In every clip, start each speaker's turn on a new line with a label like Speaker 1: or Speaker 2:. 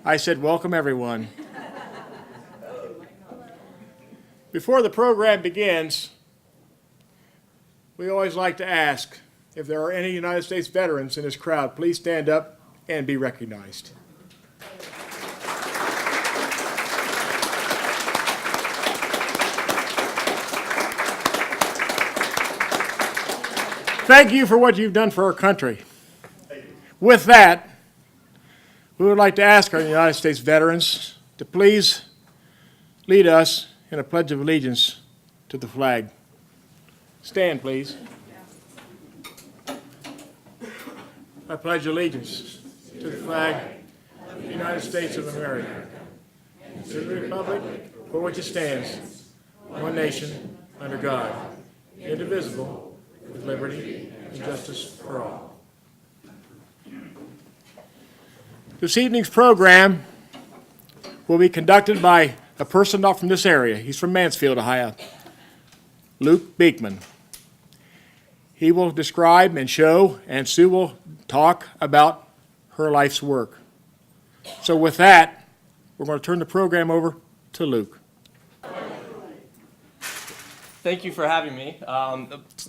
Speaker 1: I said, welcome everyone. Before the program begins, we always like to ask if there are any United States veterans in this crowd. Please stand up and be recognized. Thank you for what you've done for our country. With that, we would like to ask our United States veterans to please lead us in a pledge of allegiance to the flag. Stand, please. I pledge allegiance to the flag of the United States of America, and to the republic for which it stands, one nation, under God, indivisible, with liberty and justice for all. This evening's program will be conducted by a person not from this area. He's from Mansfield, Ohio, Luke Beekman. He will describe and show, and Sue will talk about her life's work. So with that, we're going to turn the program over to Luke.
Speaker 2: Thank you for having me.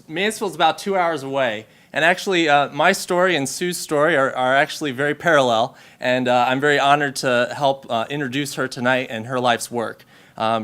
Speaker 2: Mansfield's about 2 hours away, and actually my story and Sue's story are actually very parallel, and I'm very honored to help introduce her tonight and her life's work.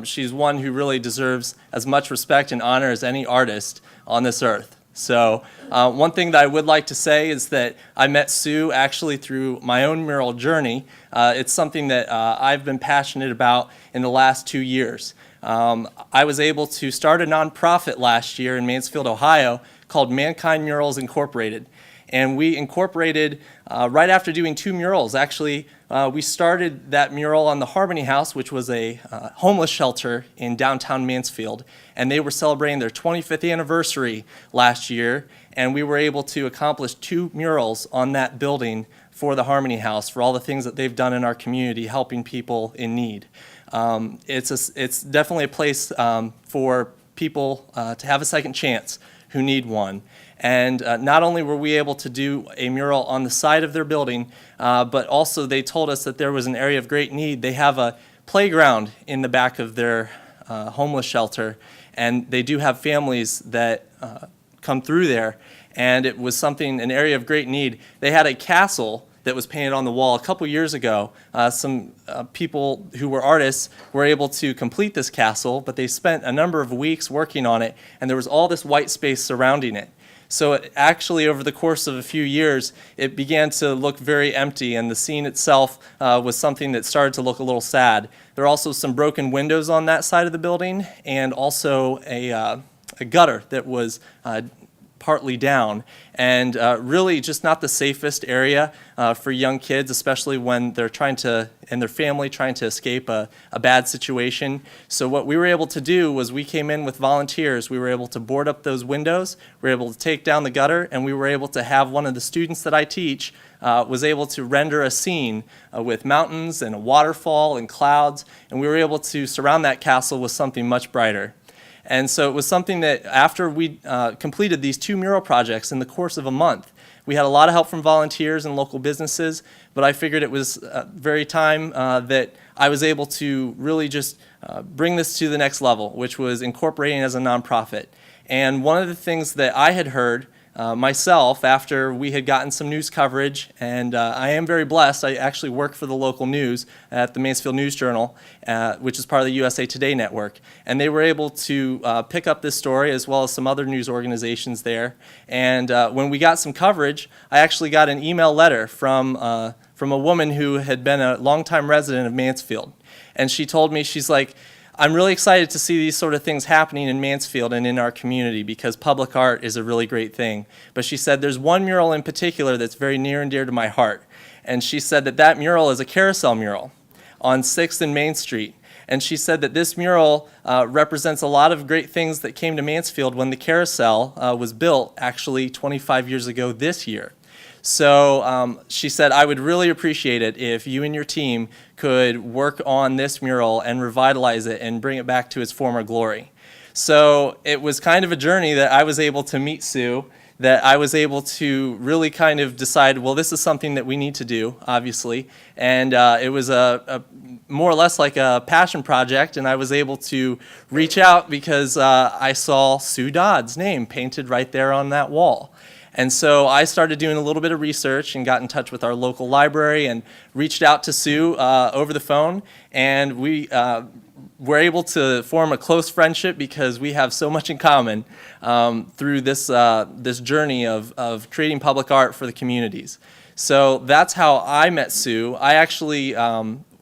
Speaker 2: She's one who really deserves as much respect and honor as any artist on this earth. So one thing that I would like to say is that I met Sue actually through my own mural journey. It's something that I've been passionate about in the last 2 years. I was able to start a nonprofit last year in Mansfield, Ohio, called Mankind Murals Incorporated. And we incorporated right after doing 2 murals. Actually, we started that mural on the Harmony House, which was a homeless shelter in downtown Mansfield. And they were celebrating their 25th anniversary last year. And we were able to accomplish 2 murals on that building for the Harmony House for all the things that they've done in our community, helping people in need. It's definitely a place for people to have a second chance who need one. And not only were we able to do a mural on the side of their building, but also they told us that there was an area of great need. They have a playground in the back of their homeless shelter, and they do have families that come through there. And it was an area of great need. They had a castle that was painted on the wall a couple years ago. Some people who were artists were able to complete this castle, but they spent a number of weeks working on it, and there was all this white space surrounding it. So actually, over the course of a few years, it began to look very empty, and the scene itself was something that started to look a little sad. There are also some broken windows on that side of the building, and also a gutter that was partly down, and really just not the safest area for young kids, especially when they're and their family trying to escape a bad situation. So what we were able to do was we came in with volunteers. We were able to board up those windows, we were able to take down the gutter, and we were able to have one of the students that I teach was able to render a scene with mountains and a waterfall and clouds, and we were able to surround that castle with something much brighter. And so it was something that after we completed these 2 mural projects in the course of a month, we had a lot of help from volunteers and local businesses, but I figured it was very time that I was able to really just bring this to the next level, which was incorporating as a nonprofit. And one of the things that I had heard myself after we had gotten some news coverage, and I am very blessed. I actually work for the local news at the Mansfield News Journal, which is part of the USA Today network, and they were able to pick up this story as well as some other news organizations there. And when we got some coverage, I actually got an email letter from a woman who had been a longtime resident of Mansfield, and she told me, she's like, I'm really excited to see these sort of things happening in Mansfield and in our community because public art is a really great thing. But she said there's one mural in particular that's very near and dear to my heart. And she said that mural is a carousel mural on 6th and Main Street. And she said that this mural represents a lot of great things that came to Mansfield when the carousel was built actually 25 years ago this year. So she said, I would really appreciate it if you and your team could work on this mural and revitalize it and bring it back to its former glory. So it was kind of a journey that I was able to meet Sue, that I was able to really kind of decide, well, this is something that we need to do, obviously. And it was a more or less like a passion project, and I was able to reach out because I saw Sue Dodd's name painted right there on that wall. And so I started doing a little bit of research and got in touch with our local library and reached out to Sue over the phone, and we were able to form a close friendship because we have so much in common through this journey of creating public art for the communities. So that's how I met Sue. I actually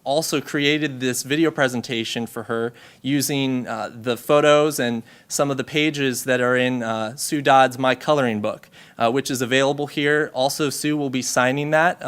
Speaker 2: also created this video presentation for her using the photos and some of the pages that are in Sue Dodd's My Coloring Book, which is available here. Also, Sue will be signing that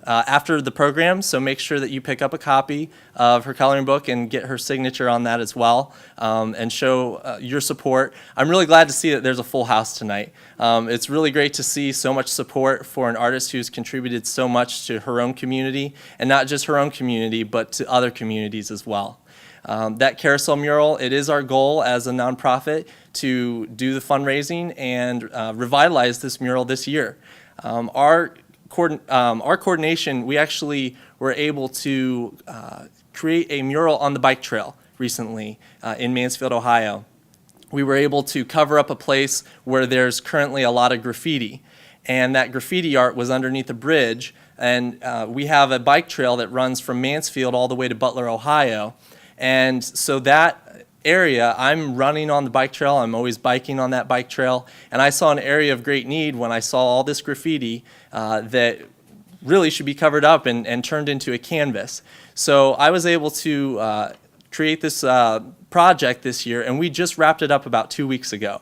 Speaker 2: after the program, so make sure that you pick up a copy of her coloring book and get her signature on that as well, and show your support. I'm really glad to see that there's a full house tonight. It's really great to see so much support for an artist who's contributed so much to her own community, and not just her own community, but to other communities as well. That carousel mural, it is our goal as a nonprofit to do the fundraising and revitalize this mural this year. Our coordination, we actually were able to create a mural on the bike trail recently in Mansfield, Ohio. We were able to cover up a place where there's currently a lot of graffiti, and that graffiti art was underneath a bridge, and we have a bike trail that runs from Mansfield all the way to Butler, Ohio. And so that area, I'm running on the bike trail, I'm always biking on that bike trail, and I saw an area of great need when I saw all this graffiti that really should be covered up and turned into a canvas. So I was able to create this project this year, and we just wrapped it up about 2 weeks ago.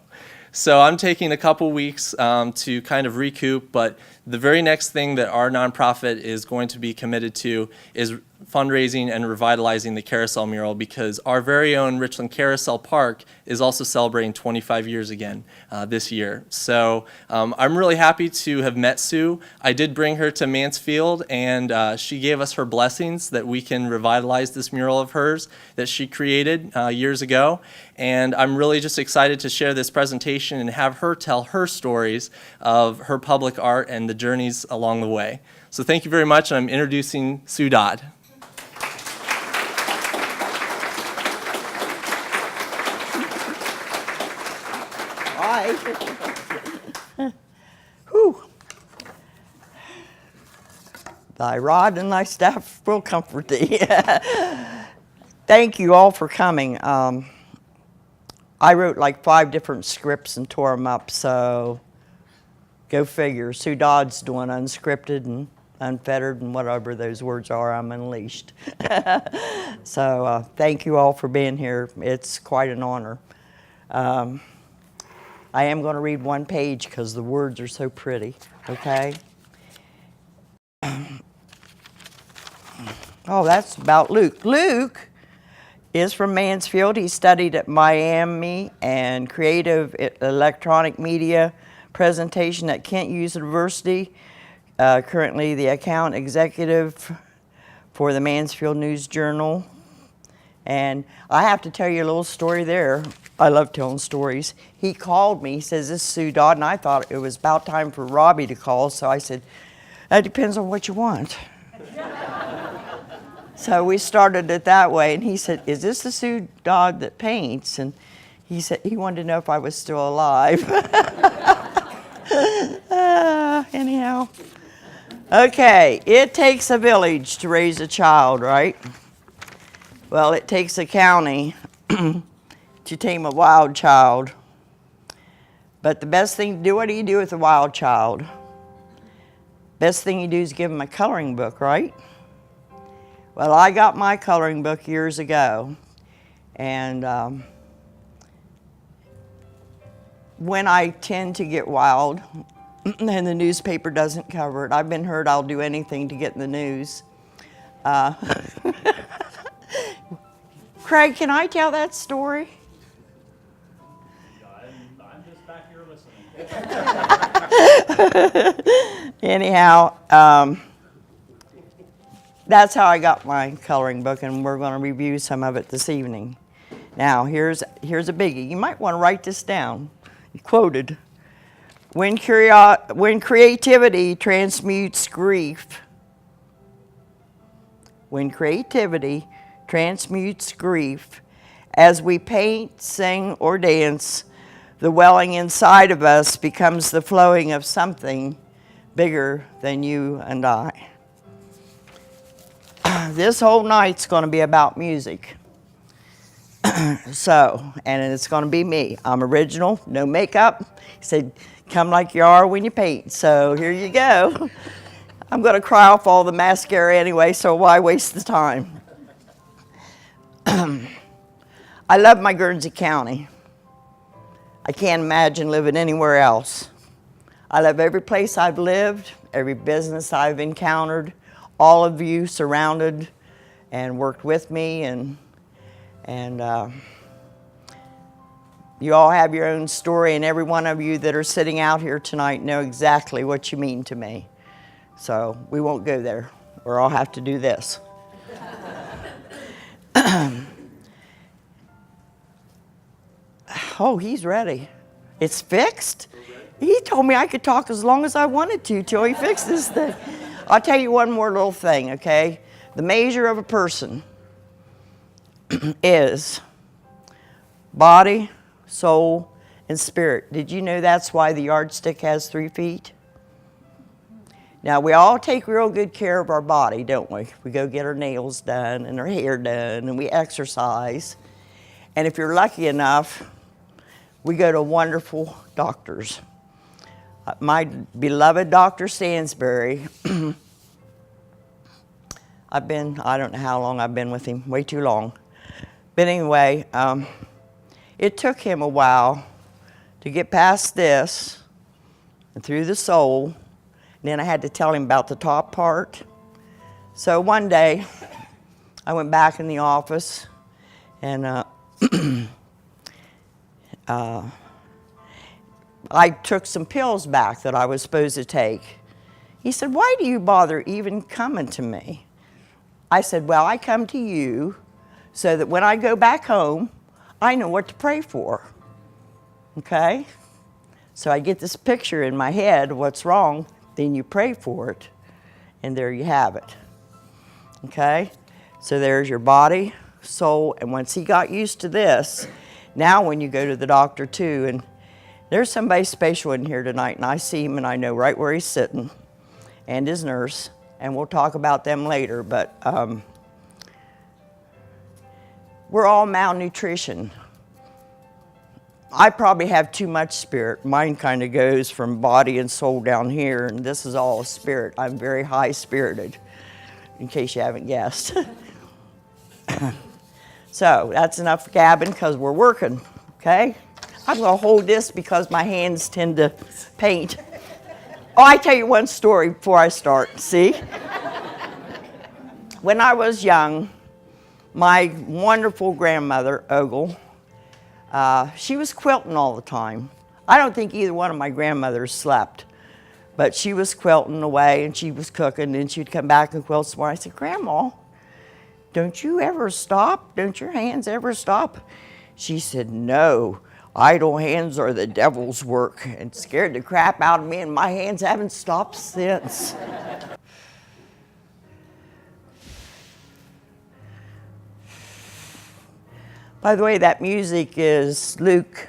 Speaker 2: So I'm taking a couple weeks to kind of recoup, but the very next thing that our nonprofit is going to be committed to is fundraising and revitalizing the carousel mural, because our very own Richland Carousel Park is also celebrating 25 years again this year. So I'm really happy to have met Sue. I did bring her to Mansfield, and she gave us her blessings that we can revitalize this mural of hers that she created years ago. And I'm really just excited to share this presentation and have her tell her stories of her public art and the journeys along the way. So thank you very much, and I'm introducing Sue Dod.
Speaker 3: Hi. Whew. Thy rod and thy staff will comfort thee. Thank you all for coming. I wrote like 5 different scripts and tore them up, so go figure. Sue Dodd's doing unscripted and unfettered and whatever those words are. I'm unleashed. So thank you all for being here. It's quite an honor. I am going to read one page because the words are so pretty, okay? Oh, that's about Luke. Luke is from Mansfield. He studied at Miami and creative electronic media presentation at Kent University. Currently the account executive for the Mansfield News Journal. And I have to tell you a little story there. I love telling stories. He called me, he says, "This is Sue Dod," and I thought it was about time for Robbie to call, so I said, "That depends on what you want." So we started it that way, and he said, "Is this the Sue Dod that paints?" And he said he wanted to know if I was still alive. Anyhow. Okay, it takes a village to raise a child, right? Well, it takes a county to tame a wild child. But the best thing to do, what do you do with a wild child? Best thing you do is give them a coloring book, right? Well, I got my coloring book years ago, and when I tend to get wild and the newspaper doesn't cover it, I've been heard I'll do anything to get in the news. Craig, can I tell that story?
Speaker 4: I'm just back here listening.
Speaker 3: Anyhow, that's how I got my coloring book, and we're going to review some of it this evening. Now, here's a biggie. You might want to write this down. Quoted. When creativity transmutes grief, when creativity transmutes grief, as we paint, sing, or dance, the welling inside of us becomes the flowing of something bigger than you and I. This whole night's going to be about music. So, and it's going to be me. I'm original, no makeup. He said, come like you are when you paint. So here you go. I'm going to cry off all the mascara anyway, so why waste the time? I love my Guernsey County. I can't imagine living anywhere else. I love every place I've lived, every business I've encountered, all of you surrounded and worked with me, and you all have your own story, and every one of you that are sitting out here tonight know exactly what you mean to me. So we won't go there, or I'll have to do this. Oh, he's ready. It's fixed? He told me I could talk as long as I wanted to till he fixed this thing. I'll tell you one more little thing, okay? The measure of a person is body, soul, and spirit. Did you know that's why the yardstick has 3 feet? Now, we all take real good care of our body, don't we? We go get our nails done and our hair done, and we exercise. And if you're lucky enough, we go to wonderful doctors. My beloved Dr. Stansbury, I don't know how long I've been with him, way too long. But anyway, it took him a while to get past this and through the soul. And then I had to tell him about the top part. So one day, I went back in the office, and I took some pills back that I was supposed to take. He said, why do you bother even coming to me? I said, well, I come to you so that when I go back home, I know what to pray for. Okay? So I get this picture in my head of what's wrong, then you pray for it, and there you have it. Okay? So there's your body, soul, and once he got used to this, now when you go to the doctor too, and there's somebody special in here tonight, and I see him and I know right where he's sitting, and his nurse, and we'll talk about them later, but we're all malnutrition. I probably have too much spirit. Mine kind of goes from body and soul down here, and this is all spirit. I'm very high-spirited, in case you haven't guessed. So that's enough gabbing because we're working, okay? I'm going to hold this because my hands tend to paint. Oh, I tell you one story before I start, see? When I was young, my wonderful grandmother, Ogle, she was quilting all the time. I don't think either one of my grandmothers slept, but she was quilting away and she was cooking, and she'd come back and quilt some more. I said, Grandma, don't you ever stop? Don't your hands ever stop? She said, no, idle hands are the devil's work, and scared the crap out of me, and my hands haven't stopped since. By the way, that music is Luke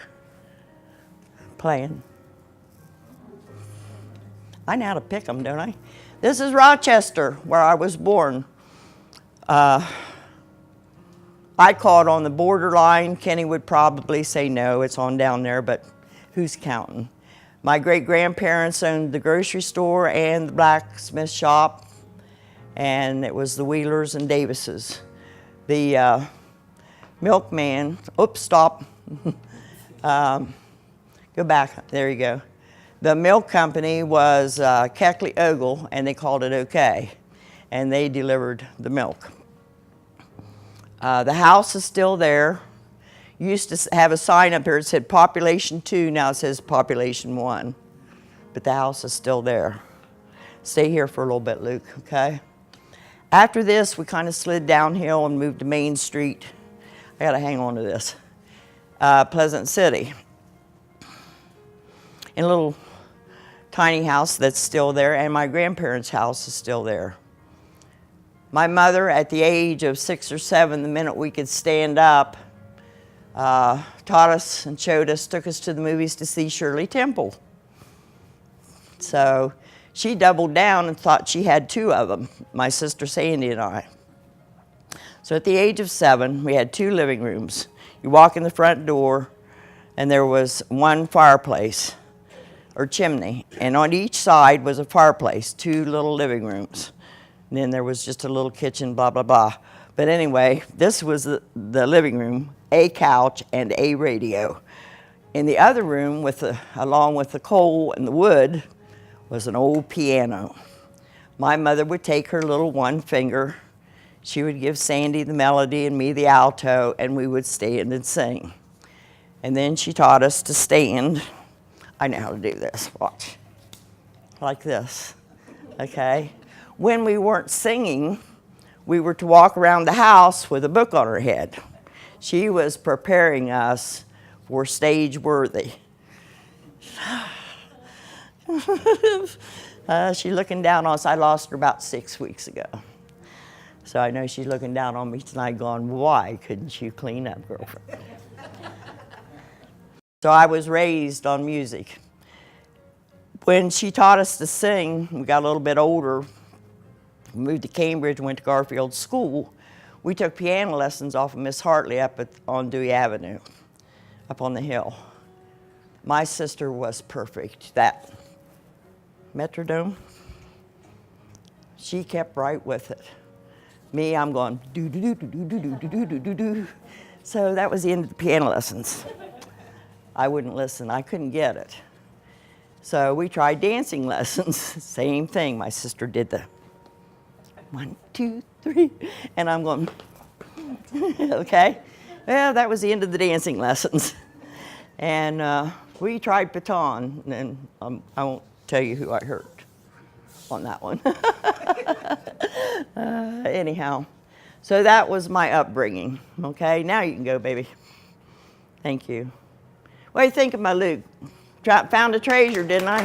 Speaker 3: playing. I know how to pick them, don't I? This is Rochester, where I was born. I call it on the borderline. Kenny would probably say no, it's on down there, but who's counting? My great-grandparents owned the grocery store and the blacksmith shop, and it was the Wheelers and Davises. The milkman, oops, stop. Go back, there you go. The milk company was Keckley Ogle, and they called it OK, and they delivered the milk. The house is still there. Used to have a sign up here that said population 2, now it says population 1, but the house is still there. Stay here for a little bit, Luke, okay? After this, we kind of slid downhill and moved to Main Street. I gotta hang on to this. Pleasant City. In a little tiny house that's still there, and my grandparents' house is still there. My mother, at the age of 6 or 7, the minute we could stand up, taught us and showed us, took us to the movies to see Shirley Temple. So she doubled down and thought she had 2 of them, my sister Sandy and I. So at the age of 7, we had 2 living rooms. You walk in the front door, and there was 1 fireplace or chimney, and on each side was a fireplace, 2 little living rooms. And then there was just a little kitchen, blah, blah, blah. But anyway, this was the living room, a couch, and a radio. In the other room, along with the coal and the wood, was an old piano. My mother would take her little 1 finger. She would give Sandy the melody and me the alto, and we would stand and sing. And then she taught us to stand. I know how to do this, watch. Like this, okay? When we weren't singing, we were to walk around the house with a book on her head. She was preparing us for stage worthy. She's looking down on us. I lost her about 6 weeks ago. So I know she's looking down on me tonight going, why couldn't you clean up, girlfriend? So I was raised on music. When she taught us to sing, we got a little bit older, we moved to Cambridge, went to Garfield School. We took piano lessons off of Miss Hartley up on Dewey Avenue, up on the hill. My sister was perfect. That metronome, she kept right with it. Me, I'm going do do do do do do do do do do. So that was the end of the piano lessons. I wouldn't listen. I couldn't get it. So we tried dancing lessons. Same thing. My sister did the 1, 2, 3, and I'm going, okay. Well, that was the end of the dancing lessons. And we tried baton, and I won't tell you who I hurt on that one. Anyhow, so that was my upbringing, okay? Now you can go, baby. Thank you. What do you think of my Luke? Found a treasure, didn't I?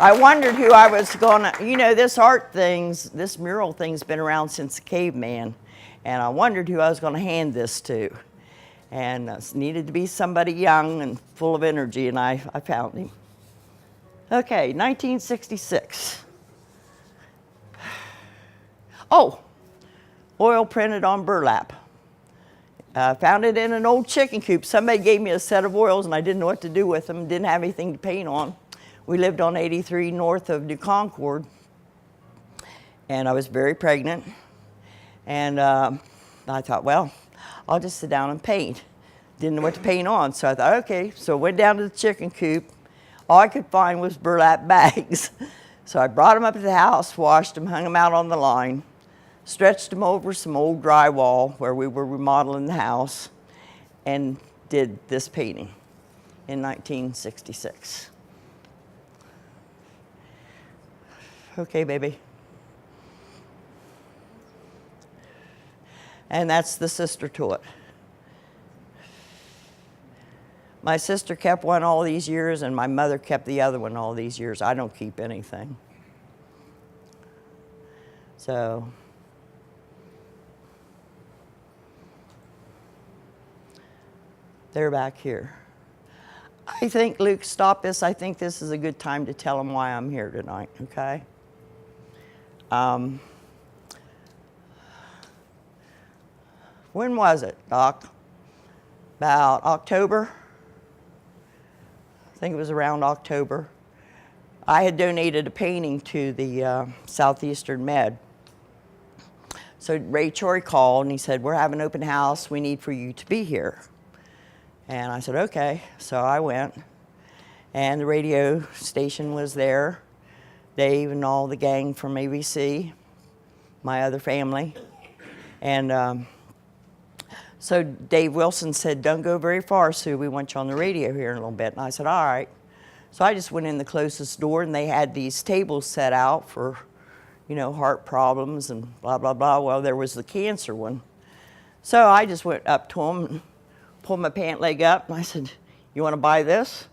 Speaker 3: I wondered who I was gonna, this art thing's, this mural thing's been around since the caveman, and I wondered who I was gonna hand this to. And it needed to be somebody young and full of energy, and I found him. Okay, 1966. Oh, oil printed on burlap. Found it in an old chicken coop. Somebody gave me a set of oils, and I didn't know what to do with them, didn't have anything to paint on. We lived on 83 north of New Concord, and I was very pregnant. And I thought, well, I'll just sit down and paint. Didn't know what to paint on, so I thought, okay. So I went down to the chicken coop. All I could find was burlap bags. So I brought them up to the house, washed them, hung them out on the line, stretched them over some old drywall where we were remodeling the house, and did this painting in 1966. Okay, baby. And that's the sister to it. My sister kept one all these years, and my mother kept the other one all these years. I don't keep anything. So, they're back here. I think, Luke, stop this. I think this is a good time to tell them why I'm here tonight, okay? When was it, Doc? About October? I think it was around October. I had donated a painting to the Southeastern Med. So Ray Choi called and he said, we're having an open house. We need for you to be here. And I said, okay. So I went. And the radio station was there. Dave and all the gang from ABC, my other family. And so Dave Wilson said, don't go very far, Sue. We want you on the radio here in a little bit. And I said, all right. So I just went in the closest door, and they had these tables set out for, heart problems and blah, blah, blah. Well, there was the cancer one. So I just went up to them and pulled my pant leg up, and I said, you want to buy this?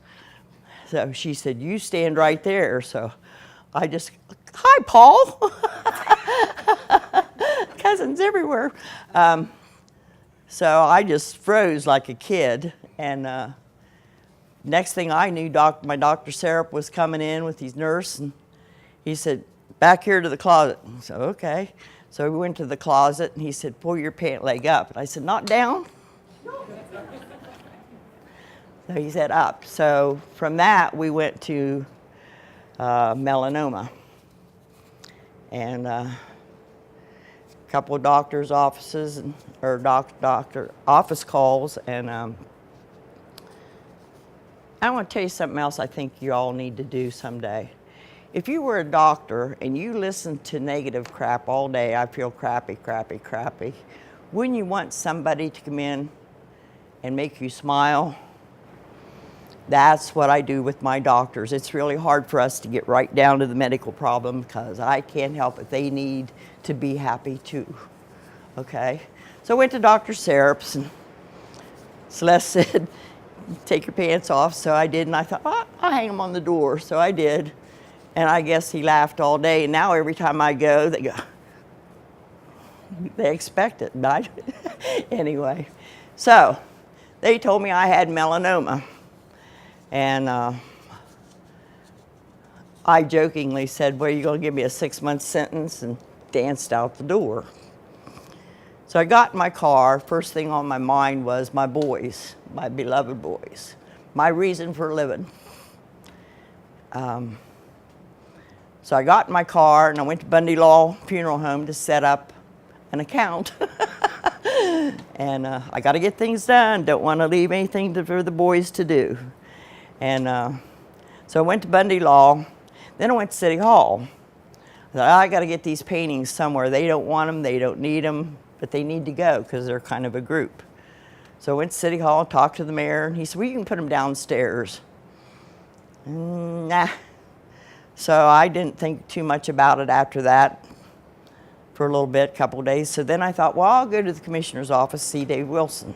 Speaker 3: So she said, you stand right there. So I just, hi, Paul. Cousins everywhere. So I just froze like a kid. And next thing I knew, my Dr. Sarap was coming in with his nurse, and he said, back here to the closet. So, okay. So we went to the closet, and he said, pull your pant leg up. And I said, not down? So he said, up. So from that, we went to melanoma. And a couple of doctors' offices, or doctor office calls, and I want to tell you something else I think you all need to do someday. If you were a doctor and you listened to negative crap all day, I feel crappy, crappy, crappy, wouldn't you want somebody to come in and make you smile? That's what I do with my doctors. It's really hard for us to get right down to the medical problem because I can't help it. They need to be happy too, okay? So I went to Dr. Sarap's, and Celeste said, take your pants off. So I did, and I thought, oh, I'll hang them on the door. So I did, and I guess he laughed all day. And now every time I go, they go, they expect it. Anyway, so they told me I had melanoma. And I jokingly said, well, you're going to give me a 6-month sentence, and danced out the door. So I got in my car. First thing on my mind was my boys, my beloved boys, my reason for living. So I got in my car, and I went to Bundy Law Funeral Home to set up an account. And I got to get things done. Don't want to leave anything for the boys to do. And so I went to Bundy Law. Then I went to City Hall. I thought, I got to get these paintings somewhere. They don't want them, they don't need them, but they need to go because they're kind of a group. So I went to City Hall, talked to the mayor, and he said, well, you can put them downstairs. Nah. So I didn't think too much about it after that for a little bit, a couple of days. So then I thought, well, I'll go to the commissioner's office, see Dave Wilson.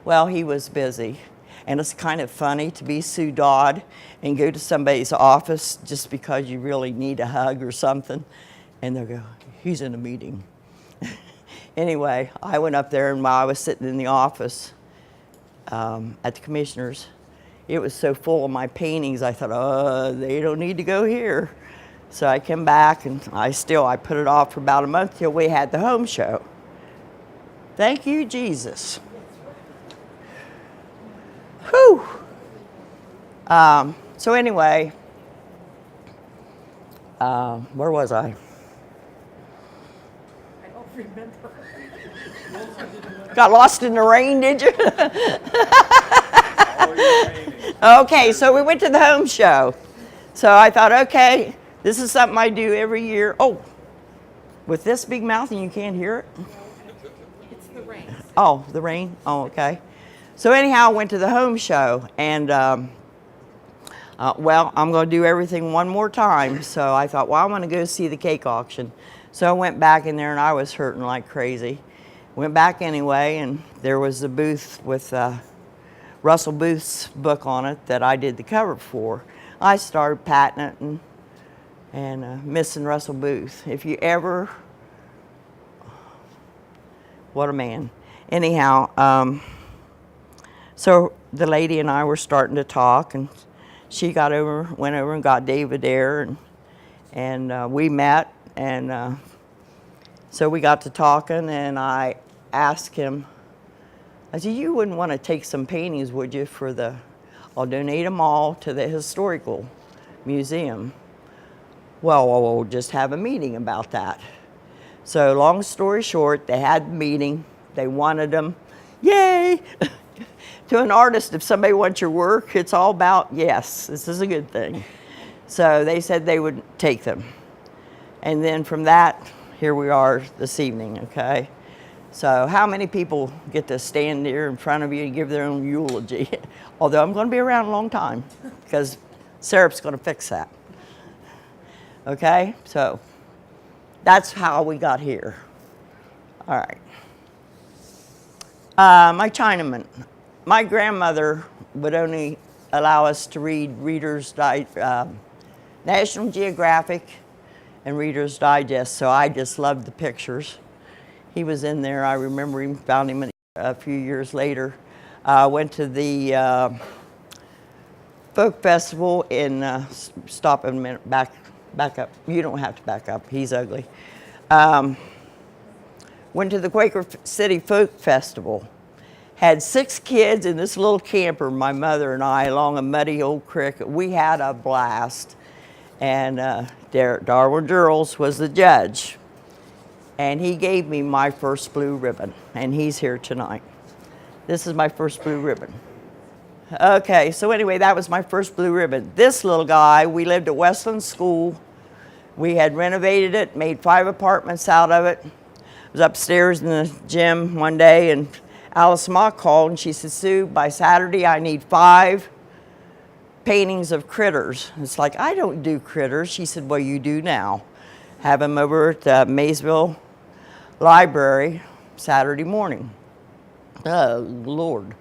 Speaker 3: Well, he was busy. And it's kind of funny to be Sue Dod and go to somebody's office just because you really need a hug or something. And they'll go, he's in a meeting. Anyway, I went up there, and while I was sitting in the office at the commissioner's, it was so full of my paintings, I thought, they don't need to go here. So I came back, and I put it off for about a month till we had the home show. Thank you, Jesus. Whew. So anyway, where was I?
Speaker 5: I don't remember.
Speaker 3: Got lost in the rain, did you? Okay, so we went to the home show. So I thought, okay, this is something I do every year. Oh, with this big mouth and you can't hear it?
Speaker 5: It's the rain.
Speaker 3: Oh, the rain? Oh, okay. So anyhow, I went to the home show, and well, I'm going to do everything one more time. So I thought, well, I want to go see the cake auction. So I went back in there, and I was hurting like crazy. Went back anyway, and there was a booth with Russell Booth's book on it that I did the cover for. I started patting it and missing Russell Booth. If you ever, what a man. Anyhow, so the lady and I were starting to talk, and she went over and got David there, and we met, and so we got to talking, and I asked him, I said, you wouldn't want to take some paintings, would you, I'll donate them all to the historical museum. Well, we'll just have a meeting about that. So long story short, they had the meeting, they wanted them, yay! To an artist, if somebody wants your work, it's all about, yes, this is a good thing. So they said they would take them. And then from that, here we are this evening, okay? So how many people get to stand here in front of you and give their own eulogy? Although I'm going to be around a long time, because Sarap's going to fix that. Okay, so that's how we got here. All right. My Chinaman. My grandmother would only allow us to read National Geographic and Reader's Digest, so I just loved the pictures. He was in there. I remember him, found him a few years later. Went to the folk festival in, stop a minute, back up. You don't have to back up, he's ugly. Went to the Quaker City Folk Festival. Had 6 kids in this little camper, my mother and I, along a muddy old creek. We had a blast. And Darwin Durrells was the judge. And he gave me my first blue ribbon, and he's here tonight. This is my first blue ribbon. Okay, so anyway, that was my first blue ribbon. This little guy, we lived at Westland School. We had renovated it, made 5 apartments out of it. I was upstairs in the gym one day, and Alice Mock called, and she said, Sue, by Saturday I need 5 paintings of critters. It's like, I don't do critters. She said, well, you do now. Have them over at the Maysville Library Saturday morning. Oh, Lord.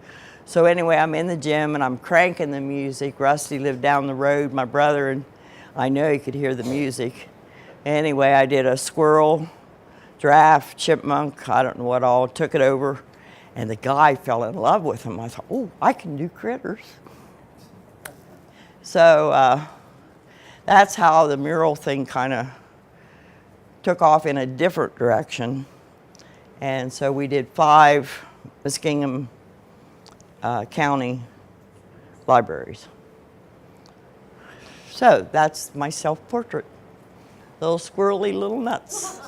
Speaker 3: So anyway, I'm in the gym and I'm cranking the music. Rusty lived down the road, my brother, and I know he could hear the music. Anyway, I did a squirrel, giraffe, chipmunk, I don't know what all, took it over, and the guy fell in love with him. I thought, oh, I can do critters. So that's how the mural thing kind of took off in a different direction. And so we did 5 Muskingum County libraries. So that's my self-portrait. Little squirrely little nuts.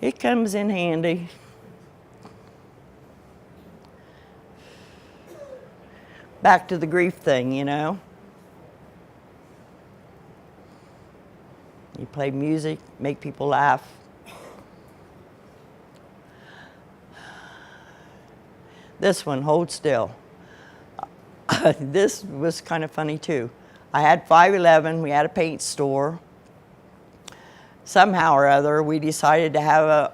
Speaker 3: It comes in handy. Back to the grief thing, you know. You play music, make people laugh. This one, Hold Still. This was kind of funny too. I had 511, we had a paint store. Somehow or other, we decided to have a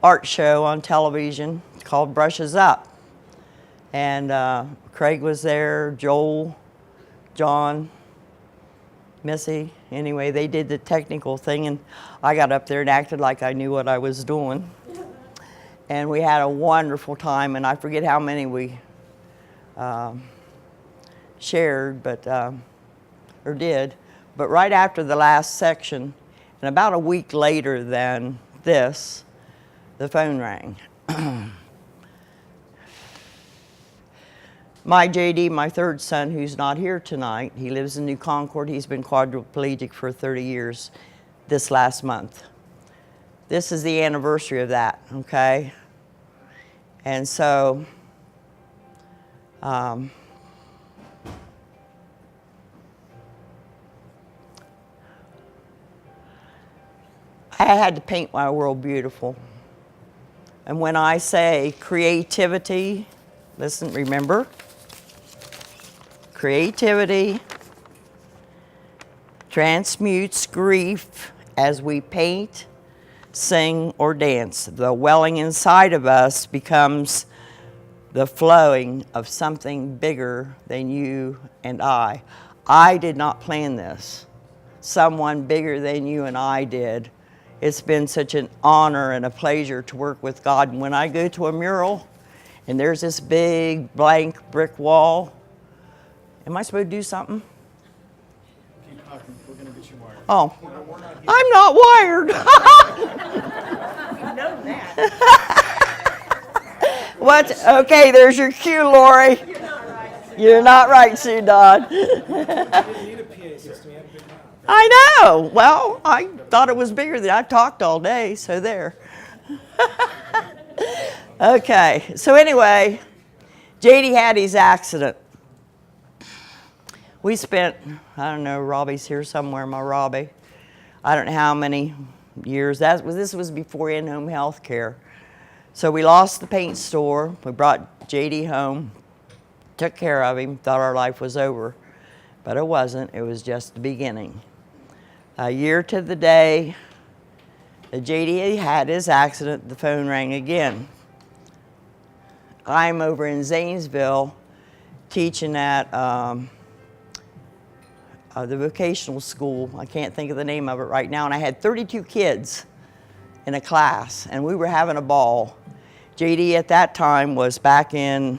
Speaker 3: art show on television called Brushes Up. And Craig was there, Joel, John, Missy. Anyway, they did the technical thing, and I got up there and acted like I knew what I was doing. And we had a wonderful time, and I forget how many we shared, but or did. But right after the last section, and about a week later than this, the phone rang. My JD, my third son, who's not here tonight, he lives in New Concord. He's been quadriplegic for 30 years this last month. This is the anniversary of that, okay? And so, I had to paint my world beautiful. And when I say creativity, listen, remember, creativity transmutes grief as we paint, sing, or dance. The welling inside of us becomes the flowing of something bigger than you and I. I did not plan this. Someone bigger than you and I did. It's been such an honor and a pleasure to work with God. And when I go to a mural, and there's this big blank brick wall. Am I supposed to do something?
Speaker 4: Keep talking. We're going to get you wired.
Speaker 3: Oh, I'm not wired.
Speaker 5: You know that.
Speaker 3: What? Okay, there's your cue, Lori. You're not right, Sue Dod.
Speaker 4: You didn't need a PA system. You had a big mouth.
Speaker 3: I know. Well, I thought it was bigger than I talked all day, so there. Okay, so anyway, JD had his accident. We spent, I don't know, Robbie's here somewhere, my Robbie. I don't know how many years. This was before in-home health care. So we lost the paint store. We brought JD home, took care of him, thought our life was over. But it wasn't. It was just the beginning. A year to the day, JD had his accident, the phone rang again. I'm over in Zanesville teaching at the vocational school. I can't think of the name of it right now, and I had 32 kids in a class, and we were having a ball. JD at that time was back in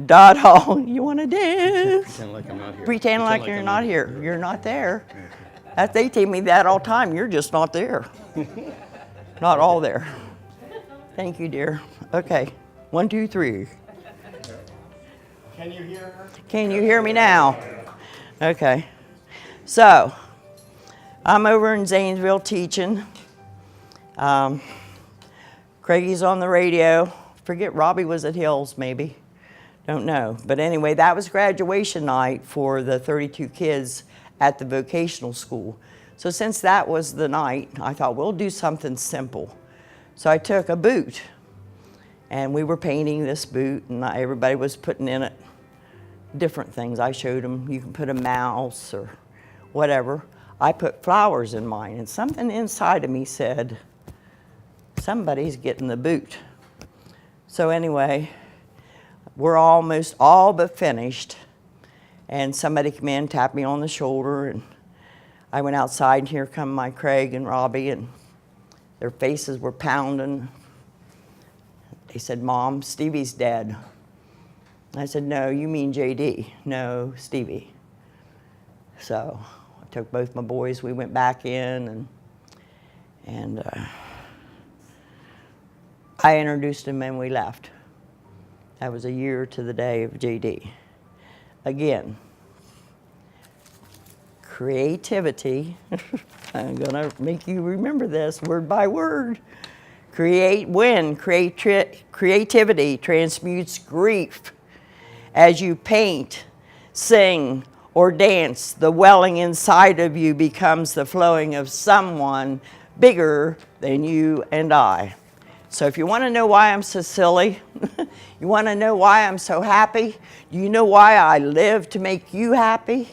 Speaker 3: Dodd Hall. You want to dance?
Speaker 6: Pretend like I'm not here.
Speaker 3: Pretend like you're not here. You're not there. They tell me that all the time. You're just not there. Not all there. Thank you, dear. Okay, 1, 2, 3.
Speaker 1: Can you hear her?
Speaker 3: Can you hear me now? Okay. So, I'm over in Zanesville teaching. Craigie's on the radio. Forget Robbie was at Hills, maybe. Don't know. But anyway, that was graduation night for the 32 kids at the vocational school. So since that was the night, I thought we'll do something simple. So I took a boot, and we were painting this boot, and everybody was putting in it different things. I showed them you can put a mouse or whatever. I put flowers in mine, and something inside of me said, somebody's getting the boot. So anyway, we're almost all but finished, and somebody came in, tapped me on the shoulder, and I went outside, and here come my Craig and Robbie, and their faces were pounding. They said, "Mom, Stevie's dead." I said, "No, you mean JD." "No, Stevie." So I took both my boys, we went back in, and I introduced him, and we left. That was a year to the day of JD. Again, creativity. I'm gonna make you remember this word by word. Creativity transmutes grief. As you paint, sing, or dance, the welling inside of you becomes the flowing of someone bigger than you and I. So if you want to know why I'm so silly, you want to know why I'm so happy, do you know why I live to make you happy?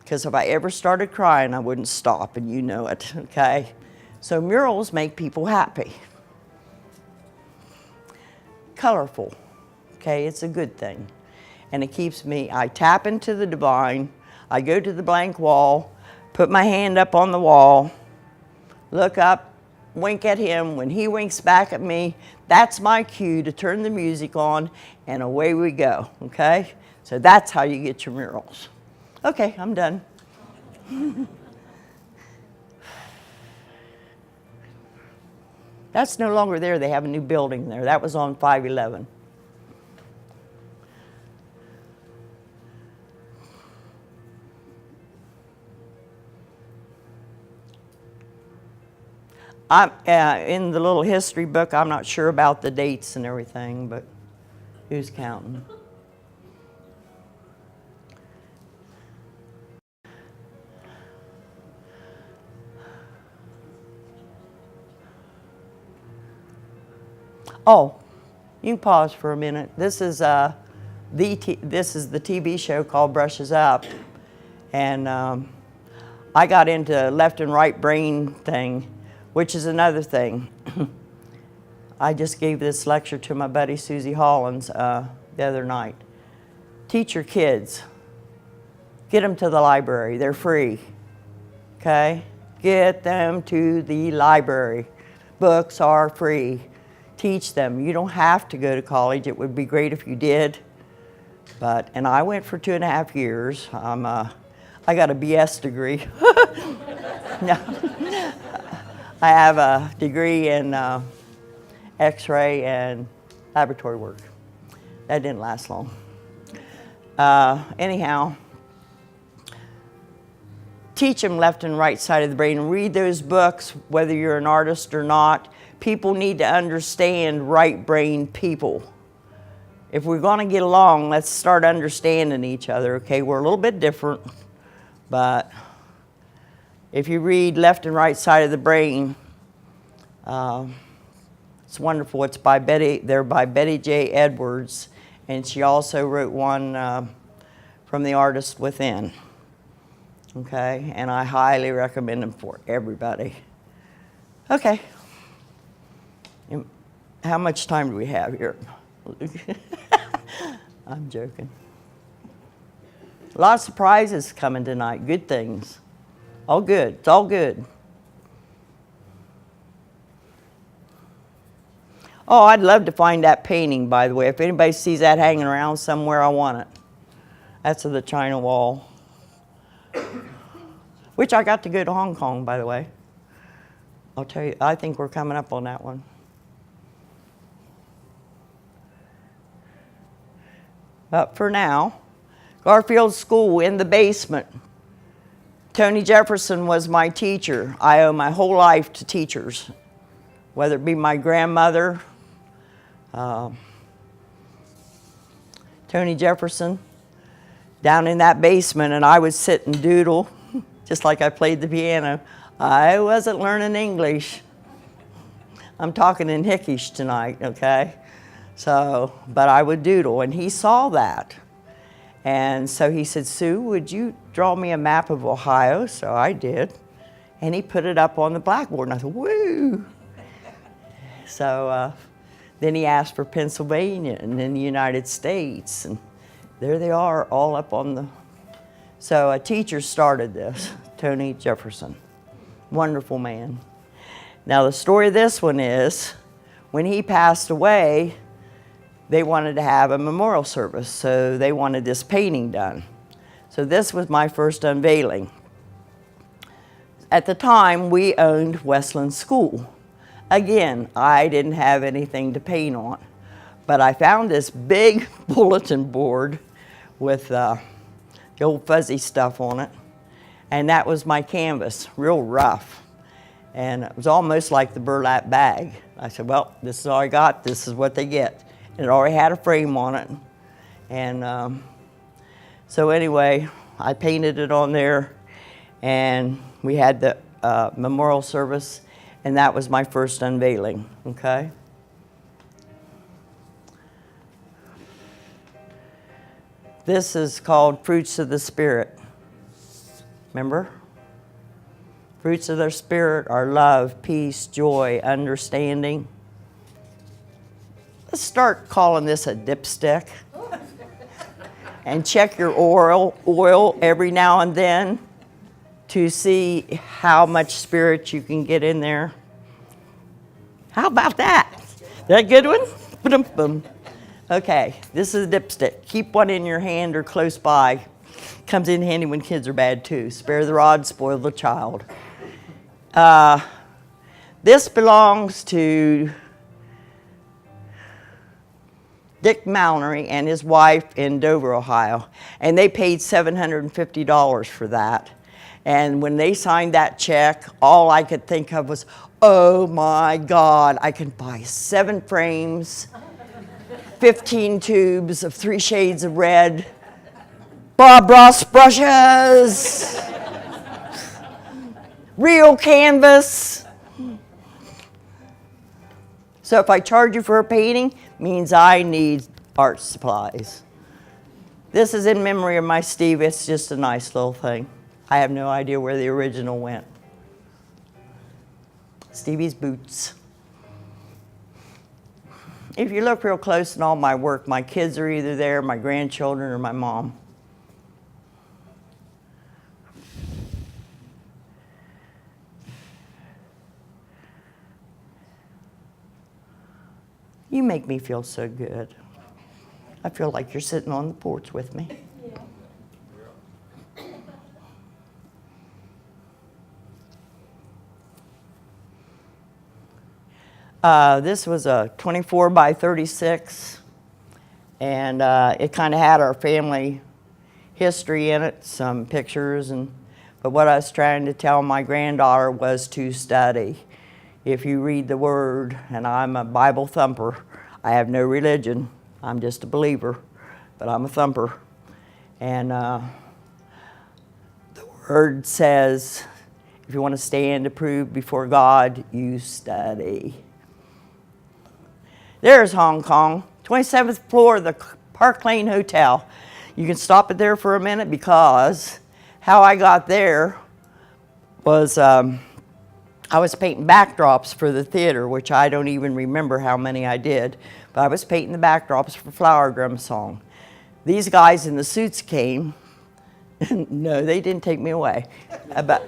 Speaker 3: Because if I ever started crying, I wouldn't stop, and you know it, okay? So murals make people happy. Colorful, okay? It's a good thing. And it keeps me, I tap into the divine, I go to the blank wall, put my hand up on the wall, look up, wink at him. When he winks back at me, that's my cue to turn the music on, and away we go, okay? So that's how you get your murals. Okay, I'm done. That's no longer there. They have a new building there. That was on 511. In the little history book, I'm not sure about the dates and everything, but who's counting? Oh, you can pause for a minute. This is the TV show called Brushes Up, and I got into left and right brain thing, which is another thing. I just gave this lecture to my buddy Susie Hollins the other night. Teach your kids. Get them to the library. They're free. Okay? Get them to the library. Books are free. Teach them. You don't have to go to college. It would be great if you did. And I went for 2.5 years. I got a BS degree. No. I have a degree in X-ray and laboratory work. That didn't last long. Anyhow, teach them left and right side of the brain. Read those books, whether you're an artist or not. People need to understand right brain people. If we're going to get along, let's start understanding each other, okay? We're a little bit different, but if you read left and right side of the brain, it's wonderful. It's by Betty J. Edwards, and she also wrote one from The Artist Within. Okay, and I highly recommend them for everybody. Okay. How much time do we have here? I'm joking. A lot of surprises coming tonight. Good things. All good. It's all good. Oh, I'd love to find that painting, by the way. If anybody sees that hanging around somewhere, I want it. That's of the China Wall. Which I got to go to Hong Kong, by the way. I'll tell you, I think we're coming up on that one. But for now, Garfield School in the basement. Tony Jefferson was my teacher. I owe my whole life to teachers, whether it be my grandmother, Tony Jefferson, down in that basement, and I would sit and doodle, just like I played the piano. I wasn't learning English. I'm talking in Hickish tonight, okay? So, but I would doodle, and he saw that. And so he said, Sue, would you draw me a map of Ohio? So I did. And he put it up on the blackboard, and I thought, woo! So then he asked for Pennsylvania and then the United States, and there they are, all up on the... So a teacher started this, Tony Jefferson. Wonderful man. Now the story of this one is, when he passed away, they wanted to have a memorial service, so they wanted this painting done. So this was my first unveiling. At the time, we owned Westland School. Again, I didn't have anything to paint on, but I found this big bulletin board with the old fuzzy stuff on it, and that was my canvas, real rough. And it was almost like the burlap bag. I said, well, this is all I got, this is what they get. And it already had a frame on it. And so anyway, I painted it on there, and we had the memorial service, and that was my first unveiling, okay? This is called Fruits of the Spirit. Remember? Fruits of the Spirit are love, peace, joy, understanding. Let's start calling this a dipstick. And check your oil every now and then to see how much spirit you can get in there. How about that? That good one? Ba-dum-bum. Okay, this is a dipstick. Keep one in your hand or close by. Comes in handy when kids are bad too. Spare the rod, spoil the child. This belongs to Dick Mallory and his wife in Dover, Ohio, and they paid $750 for that. And when they signed that check, all I could think of was, oh my God, I can buy 7 frames, 15 tubes of 3 shades of red, Bob Ross brushes, real canvas. So if I charge you for a painting, means I need art supplies. This is in memory of my Steve. It's just a nice little thing. I have no idea where the original went. Stevie's boots. If you look real close in all my work, my kids are either there, my grandchildren, or my mom. You make me feel so good. I feel like you're sitting on the porch with me. This was a 24 by 36, and it kind of had our family history in it, some pictures, but what I was trying to tell my granddaughter was to study. If you read the Word, and I'm a Bible thumper, I have no religion, I'm just a believer, but I'm a thumper. And the Word says, if you want to stand approved before God, you study. There's Hong Kong, 27th floor of the Park Lane Hotel. You can stop it there for a minute because how I got there was, I was painting backdrops for the theater, which I don't even remember how many I did, but I was painting the backdrops for Flower Drum Song. These guys in the suits came. No, they didn't take me away. But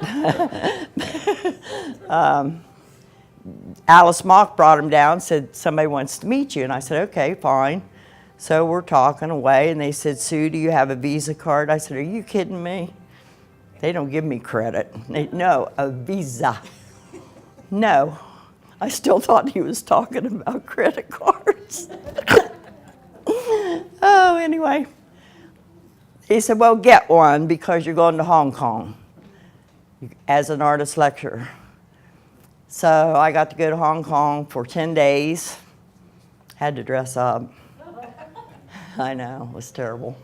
Speaker 3: Alice Mock brought him down, said, somebody wants to meet you. And I said, okay, fine. So we're talking away, and they said, Sue, do you have a Visa card? I said, are you kidding me? They don't give me credit. No, a Visa. No. I still thought he was talking about credit cards. Oh, anyway. He said, well, get one because you're going to Hong Kong as an artist lecturer. So I got to go to Hong Kong for 10 days. Had to dress up. I know, it was terrible.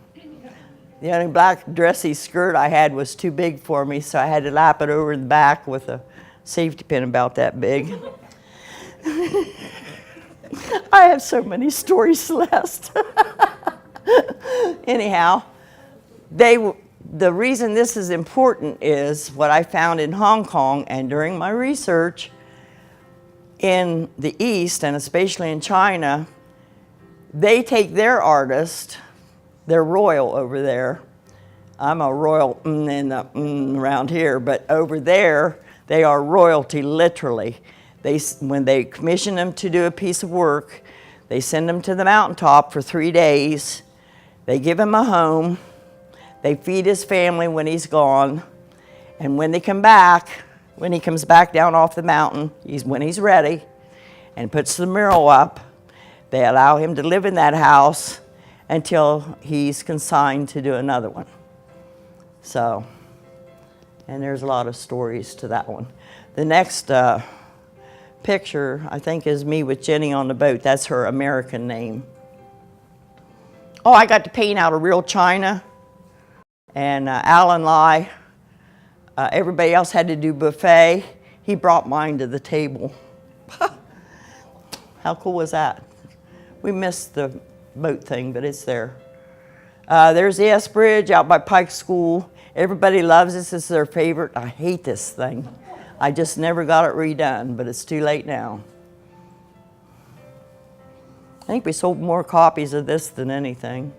Speaker 3: The only black dressy skirt I had was too big for me, so I had to lap it over the back with a safety pin about that big. I have so many stories, Celeste. Anyhow, the reason this is important is what I found in Hong Kong and during my research in the East, and especially in China, they take their artist, they're royal over there. I'm a royal around here, but over there, they are royalty literally. When they commission them to do a piece of work, they send them to the mountaintop for 3 days. They give him a home. They feed his family when he's gone. And when they come back, when he comes back down off the mountain, when he's ready and puts the mural up, they allow him to live in that house until he's consigned to do another one. So, and there's a lot of stories to that one. The next picture, I think, is me with Jenny on the boat. That's her American name. Oh, I got to paint out of real china. And Alan Lai, everybody else had to do buffet. He brought mine to the table. How cool was that? We missed the boat thing, but it's there. There's the S Bridge out by Pike School. Everybody loves this. This is their favorite. I hate this thing. I just never got it redone, but it's too late now. I think we sold more copies of this than anything.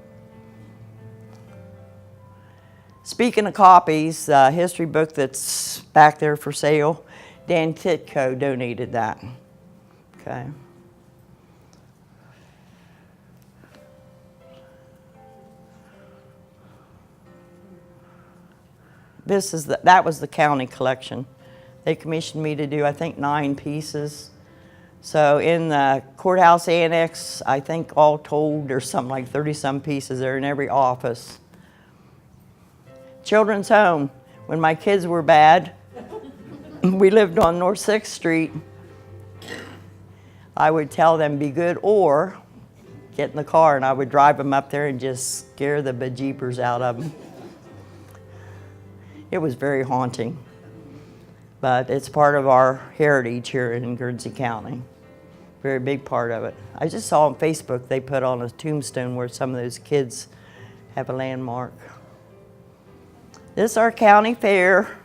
Speaker 3: Speaking of copies, the history book that's back there for sale, Dan Titko donated that. Okay. That was the county collection. They commissioned me to do, I think, 9 pieces. So in the courthouse annex, I think all told, there's something like 30-some pieces there in every office. Children's home. When my kids were bad, we lived on North 6th Street. I would tell them, be good, or get in the car, and I would drive them up there and just scare the bejeepers out of them. It was very haunting, but it's part of our heritage here in Guernsey County. Very big part of it. I just saw on Facebook they put on a tombstone where some of those kids have a landmark. This is our county fair.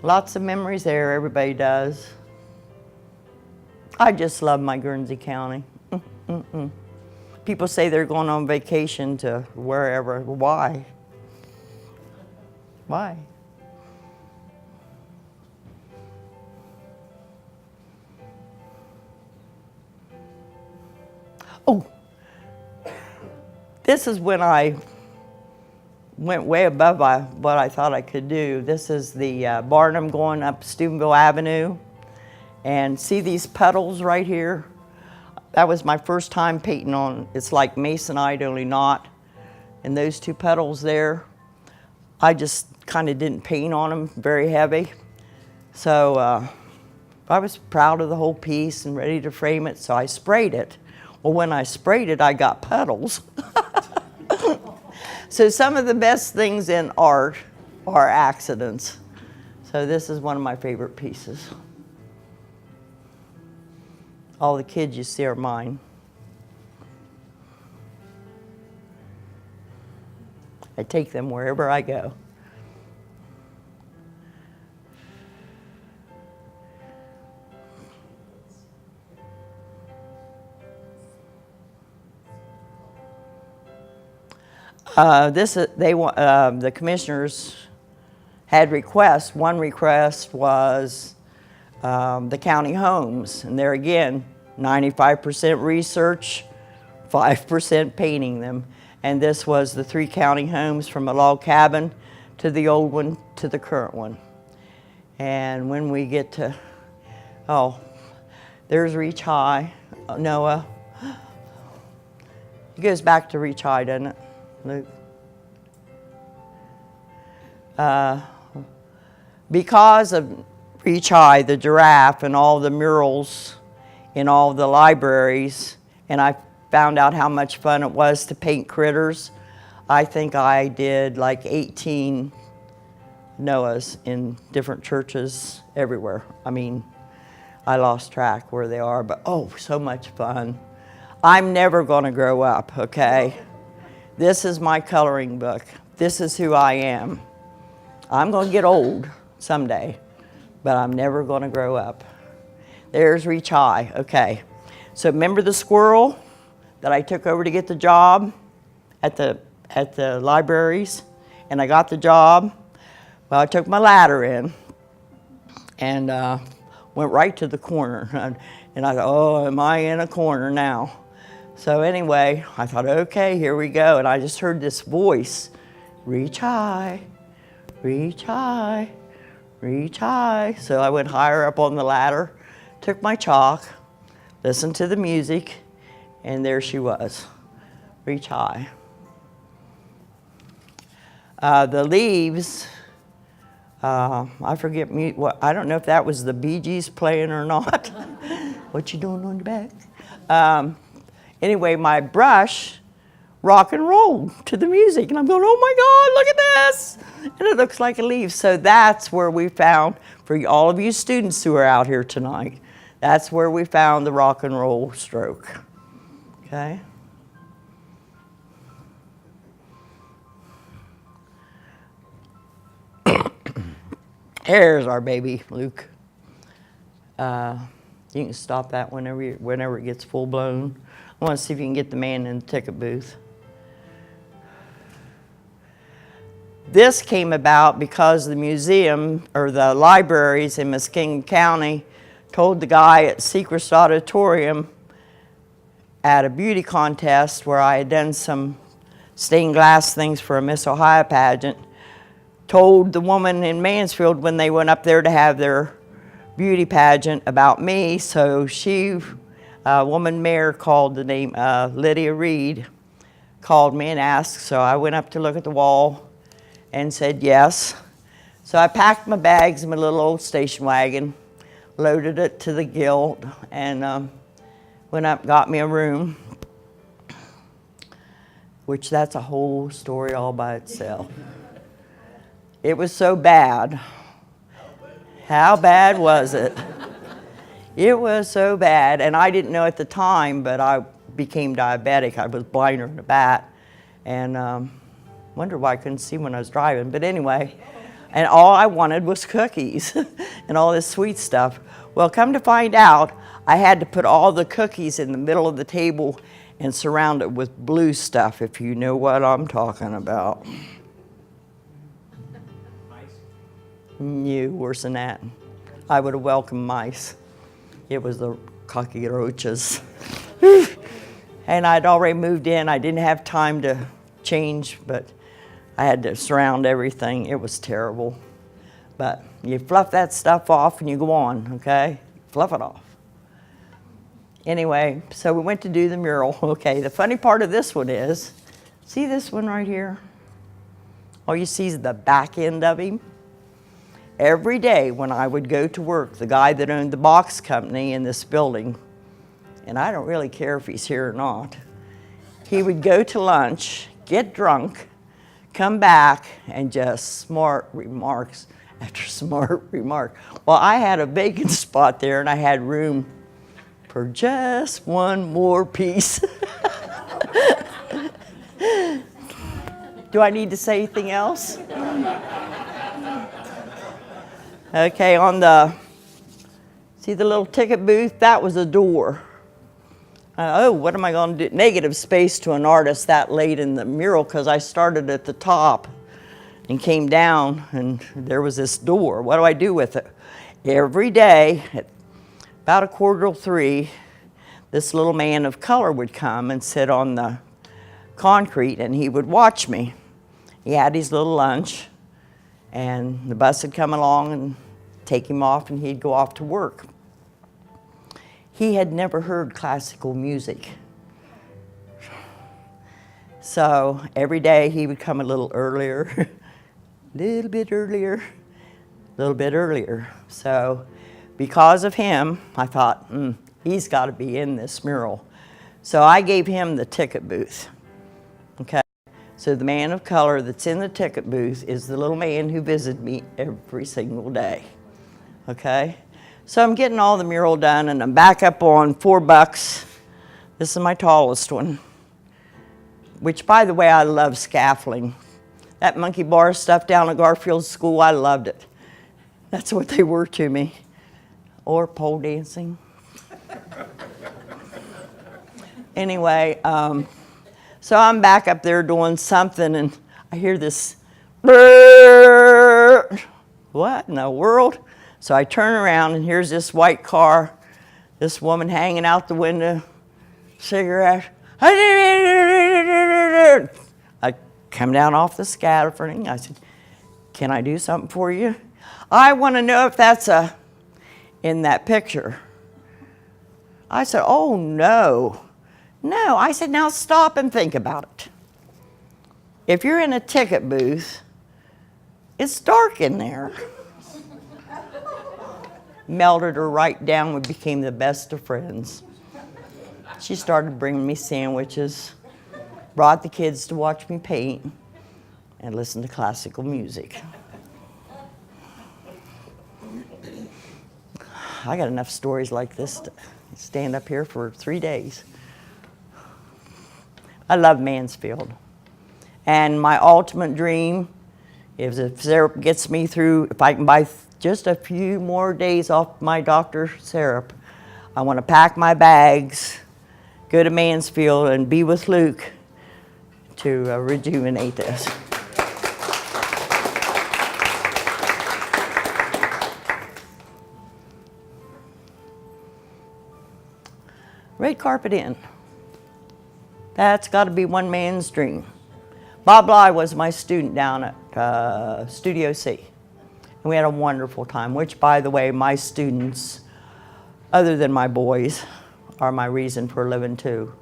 Speaker 3: Lots of memories there, everybody does. I just love my Guernsey County. People say they're going on vacation to wherever. Why? Why? Oh, this is when I went way above what I thought I could do. This is the Barnum going up Steubenville Avenue. And see these puddles right here? That was my first time painting on, it's like masonite, only not. And those 2 puddles there, I just kind of didn't paint on them, very heavy. So I was proud of the whole piece and ready to frame it, so I sprayed it. Well, when I sprayed it, I got puddles. So some of the best things in art are accidents. So this is one of my favorite pieces. All the kids you see are mine. I take them wherever I go. The commissioners had requests. One request was the county homes, and there again, 95% research, 5% painting them. And this was the 3 county homes from a log cabin to the old one to the current one. And when we get to, oh, there's Reach High, Noah. It goes back to Reach High, doesn't it, Luke? Because of Reach High, the giraffe, and all the murals in all the libraries, and I found out how much fun it was to paint critters. I think I did like 18 Noahs in different churches everywhere. I mean, I lost track where they are, but oh, so much fun. I'm never gonna grow up, okay? This is my coloring book. This is who I am. I'm gonna get old someday, but I'm never gonna grow up. There's Reach High, okay. So remember the squirrel that I took over to get the job at the libraries, and I got the job? Well, I took my ladder in and went right to the corner. And I thought, oh, am I in a corner now? So anyway, I thought, okay, here we go. And I just heard this voice, reach high, reach high, reach high. So I went higher up on the ladder, took my chalk, listened to the music, and there she was, reach high. The leaves, I forget, I don't know if that was the Bee Gees playing or not. What you doing on your back? Anyway, my brush rock and roll to the music, and I'm going, oh my God, look at this! And it looks like a leaf. So that's where we found, for all of you students who are out here tonight, that's where we found the rock and roll stroke. Okay? Here's our baby, Luke. You can stop that whenever it gets full blown. I want to see if you can get the man in the ticket booth. This came about because the museum, or the libraries in Muskingum County, told the guy at Secrets Auditorium at a beauty contest where I had done some stained glass things for a Miss Ohio pageant, told the woman in Mansfield when they went up there to have their beauty pageant about me. So she, a woman mayor called the name, Lydia Reed, called me and asked. So I went up to look at the wall and said yes. So I packed my bags in my little old station wagon, loaded it to the gilt, and went up, got me a room, which that's a whole story all by itself. It was so bad. How bad was it? It was so bad, and I didn't know at the time, but I became diabetic. I was blinder than a bat, and wondered why I couldn't see when I was driving. But anyway, and all I wanted was cookies and all this sweet stuff. Well, come to find out, I had to put all the cookies in the middle of the table and surround it with blue stuff, if you know what I'm talking about. No, worse than that. I would have welcomed mice. It was the cockroaches. And I'd already moved in. I didn't have time to change, but I had to surround everything. It was terrible. But you fluff that stuff off and you go on, okay? Fluff it off. Anyway, so we went to do the mural. Okay, the funny part of this one is, see this one right here? All you see is the back end of him. Every day when I would go to work, the guy that owned the box company in this building, and I don't really care if he's here or not, he would go to lunch, get drunk, come back, and just smart remarks after smart remark. Well, I had a vacant spot there, and I had room for just one more piece. Do I need to say anything else? Okay, on the, see the little ticket booth? That was a door. oh, what am I going to do? Negative space to an artist that late in the mural, because I started at the top and came down, and there was this door. What do I do with it? Every day at about 2:45, this little man of color would come and sit on the concrete, and he would watch me. He had his little lunch, and the bus would come along and take him off, and he'd go off to work. He had never heard classical music. So every day he would come a little earlier, little bit earlier, little bit earlier. So because of him, I thought, he's got to be in this mural. So I gave him the ticket booth, okay? So the man of color that's in the ticket booth is the little man who visited me every single day, okay? So I'm getting all the mural done, and I'm back up on $4. This is my tallest one, which, by the way, I love scaffolding. That monkey bar stuff down at Garfield School, I loved it. That's what they were to me. Or pole dancing. Anyway, so I'm back up there doing something, and I hear this, brrr. What in the world? So I turn around, and here's this white car, this woman hanging out the window, cigarette. I come down off the scaffolding. I said, can I do something for you? I want to know if that's in that picture. I said, oh, no. No. I said, now stop and think about it. If you're in a ticket booth, it's dark in there. Melted her right down. We became the best of friends. She started bringing me sandwiches, brought the kids to watch me paint, and listen to classical music. I got enough stories like this to stand up here for 3 days. I love Mansfield. And my ultimate dream is if syrup gets me through, if I can buy just a few more days off my doctor syrup, I want to pack my bags, go to Mansfield, and be with Luke to rejuvenate this. Red carpet in. That's got to be one man's dream. Bob Bly was my student down at Studio C. And we had a wonderful time, which, by the way, my students, other than my boys, are my reason for living too.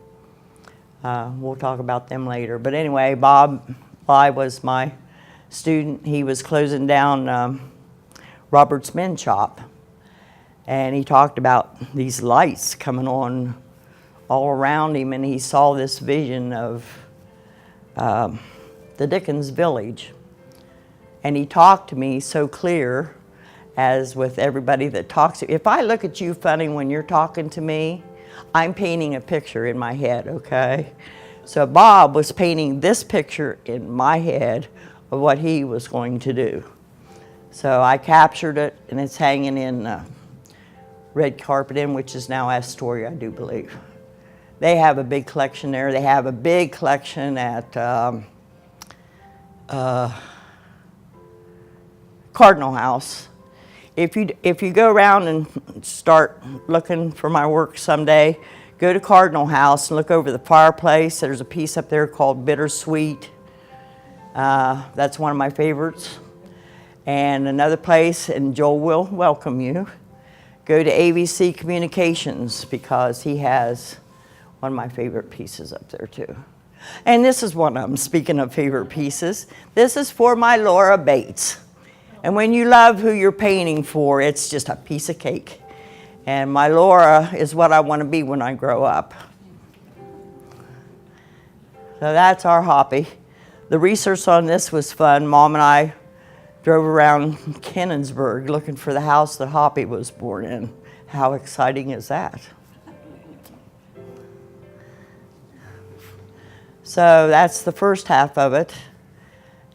Speaker 3: We'll talk about them later. But anyway, Bob Bly was my student. He was closing down Robert's Men's Shop. And he talked about these lights coming on all around him, and he saw this vision of the Dickens Village. And he talked to me so clear, as with everybody that talks to you. If I look at you funny when you're talking to me, I'm painting a picture in my head, okay? So Bob was painting this picture in my head of what he was going to do. So I captured it, and it's hanging in Red Carpet Inn, which is now Astoria, I do believe. They have a big collection there. They have a big collection at Cardinal House. If you go around and start looking for my work someday, go to Cardinal House and look over the fireplace. There's a piece up there called Bittersweet. That's one of my favorites. And another place, and Joel will welcome you, go to AVC Communications, because he has one of my favorite pieces up there too. And this is one of them, speaking of favorite pieces. This is for my Laura Bates. And when you love who you're painting for, it's just a piece of cake. And my Laura is what I want to be when I grow up. So that's our hobby. The research on this was fun. Mom and I drove around Canonsburg looking for the house that Hoppy was born in. How exciting is that? So that's the first half of it.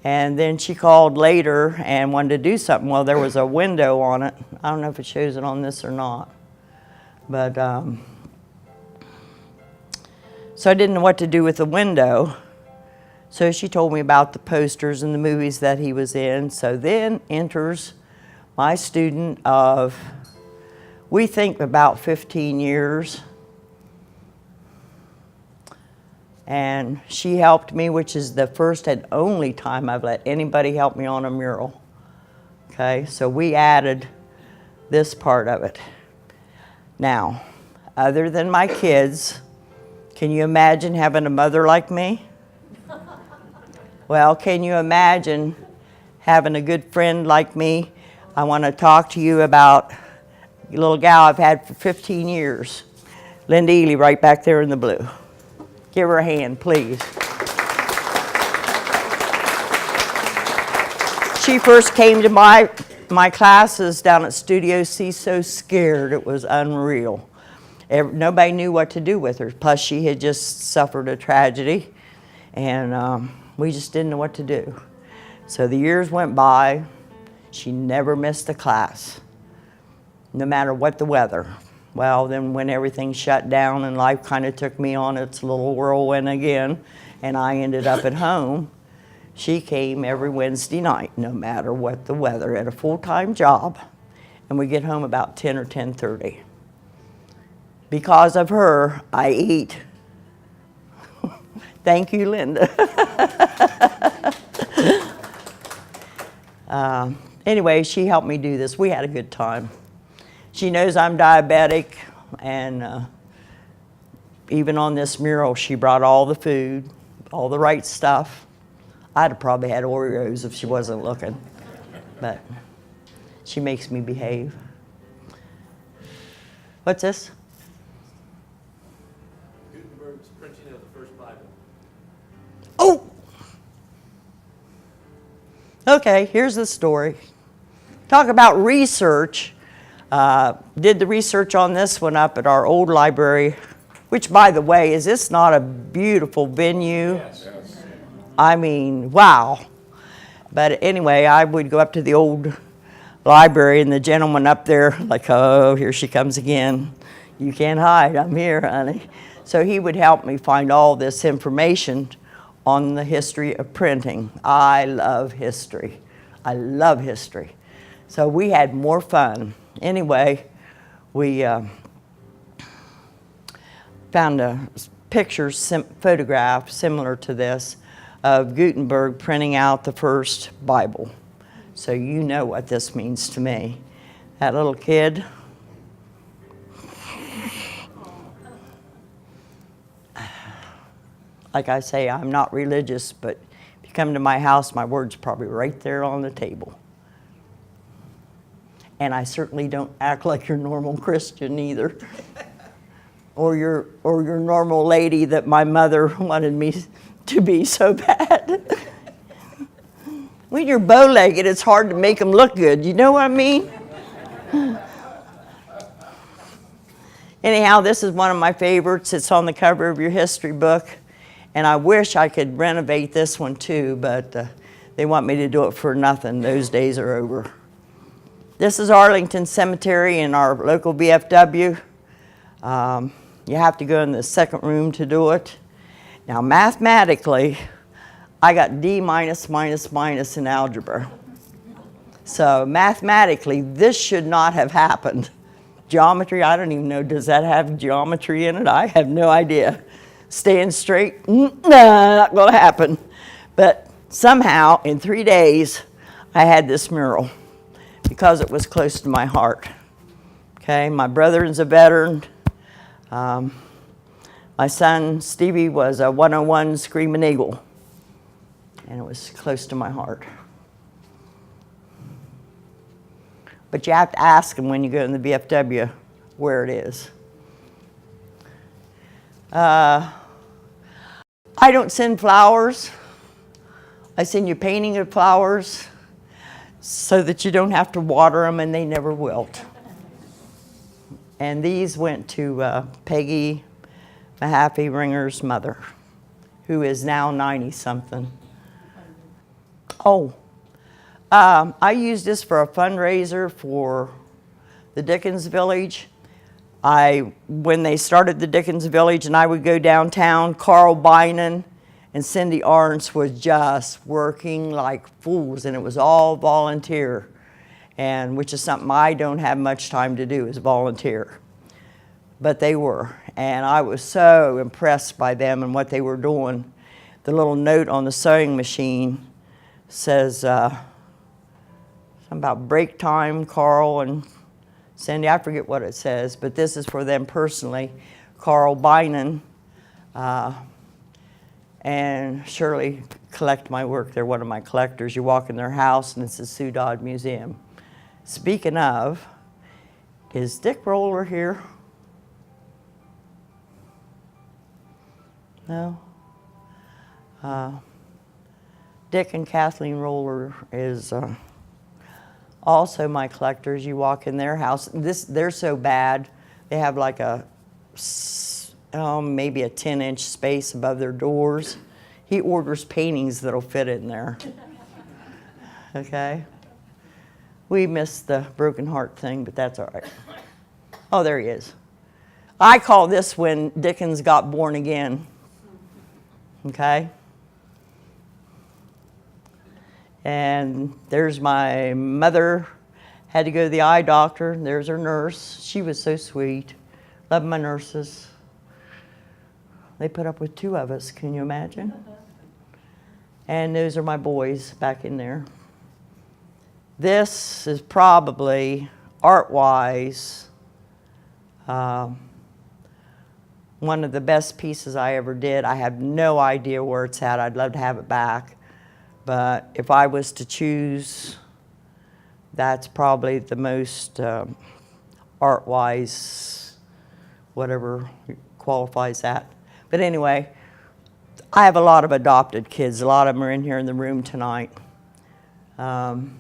Speaker 3: And then she called later and wanted to do something. Well, there was a window on it. I don't know if it shows it on this or not. But So I didn't know what to do with the window. So she told me about the posters and the movies that he was in. So then enters my student of, we think about 15 years. And she helped me, which is the first and only time I've let anybody help me on a mural. Okay, so we added this part of it. Now, other than my kids, can you imagine having a mother like me? Well, can you imagine having a good friend like me? I want to talk to you about a little gal I've had for 15 years, Linda Ely, right back there in the blue. Give her a hand, please. She first came to my classes down at Studio C so scared it was unreal. Nobody knew what to do with her. Plus, she had just suffered a tragedy, and we just didn't know what to do. So the years went by. She never missed a class, no matter what the weather. Well, then when everything shut down and life kind of took me on its little whirlwind again, and I ended up at home, she came every Wednesday night, no matter what the weather, at a full-time job, and we get home about 10 or 10:30. Because of her, I eat. Thank you, Linda. Anyway, she helped me do this. We had a good time. She knows I'm diabetic, and even on this mural, she brought all the food, all the right stuff. I'd have probably had Oreos if she wasn't looking, but she makes me behave. What's this?
Speaker 2: Gutenberg's printing of the first Bible.
Speaker 3: Oh! Okay, here's the story. Talk about research. Did the research on this one up at our old library, which, by the way, is this not a beautiful venue?
Speaker 1: Yes.
Speaker 3: I mean, wow. But anyway, I would go up to the old library, and the gentleman up there, like, oh, here she comes again. You can't hide, I'm here, honey. So he would help me find all this information on the history of printing. I love history. I love history. So we had more fun. Anyway, we found a picture, photograph similar to this of Gutenberg printing out the first Bible. So you know what this means to me. That little kid. Like I say, I'm not religious, but if you come to my house, my word's probably right there on the table. And I certainly don't act like your normal Christian either. or your normal lady that my mother wanted me to be so bad. When you're bow-legged, it's hard to make them look good. You know what I mean? Anyhow, this is one of my favorites. It's on the cover of your history book. And I wish I could renovate this one too, but they want me to do it for nothing. Those days are over. This is Arlington Cemetery in our local VFW. You have to go in the second room to do it. Now, mathematically, I got D minus minus minus in algebra. So mathematically, this should not have happened. Geometry, I don't even know, does that have geometry in it? I have no idea. Staying straight, nah, not gonna happen. But somehow, in 3 days, I had this mural because it was close to my heart. Okay, my brother is a veteran. My son, Stevie, was a 101 Screaming Eagle, and it was close to my heart. But you have to ask him when you go in the VFW where it is. I don't send flowers. I send you a painting of flowers so that you don't have to water them and they never wilt. And these went to Peggy Mahaffey Ringer's mother, who is now 90-something. Oh, I used this for a fundraiser for the Dickens Village. When they started the Dickens Village and I would go downtown, Carl Bynum and Cindy Arntz was just working like fools, and it was all volunteer, and which is something I don't have much time to do, is volunteer. But they were, and I was so impressed by them and what they were doing. The little note on the sewing machine says something about break time, Carl and Cindy. I forget what it says, but this is for them personally. Carl Bynum and Shirley collect my work. They're one of my collectors. You walk in their house, and it's the Sue Dod Museum. Speaking of, is Dick Roller here? No? Dick and Kathleen Roller is also my collectors. You walk in their house. They're so bad. They have like maybe a 10-inch space above their doors. He orders paintings that'll fit in there. Okay? We missed the broken heart thing, but that's all right. Oh, there he is. I call this when Dickens got born again. Okay? And there's my mother, had to go to the eye doctor. There's her nurse. She was so sweet. Love my nurses. They put up with 2 of us, can you imagine? And those are my boys back in there. This is probably, art-wise, one of the best pieces I ever did. I have no idea where it's at. I'd love to have it back. But if I was to choose, that's probably the most art-wise, whatever qualifies that. But anyway, I have a lot of adopted kids. A lot of them are in here in the room tonight. And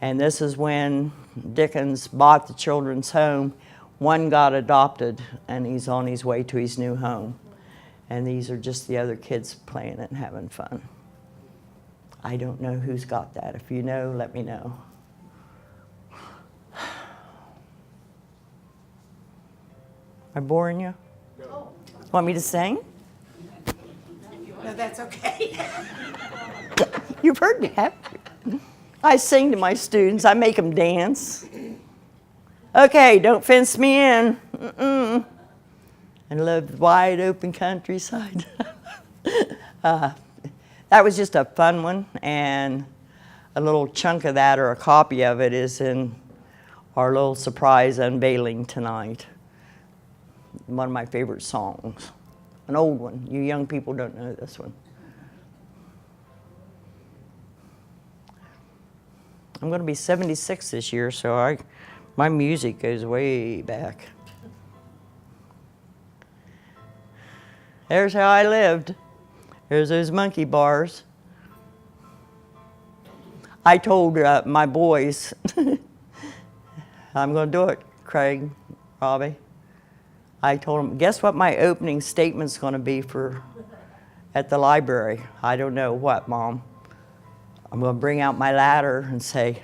Speaker 3: this is when Dickens bought the children's home. One got adopted, and he's on his way to his new home. And these are just the other kids playing it and having fun. I don't know who's got that. If you know, let me know. Am I boring you?
Speaker 5: No.
Speaker 3: Want me to sing?
Speaker 5: No, that's okay.
Speaker 3: You've heard me, haven't you? I sing to my students. I make them dance. Okay, don't fence me in. And love the wide open countryside. That was just a fun one, and a little chunk of that, or a copy of it, is in our little surprise unveiling tonight. One of my favorite songs. An old one. You young people don't know this one. I'm going to be 76 this year, so my music goes way back. There's how I lived. There's those monkey bars. I told my boys, I'm going to do it, Craig, Robbie. I told them, guess what my opening statement's going to be at the library? I don't know what, Mom. I'm going to bring out my ladder and say,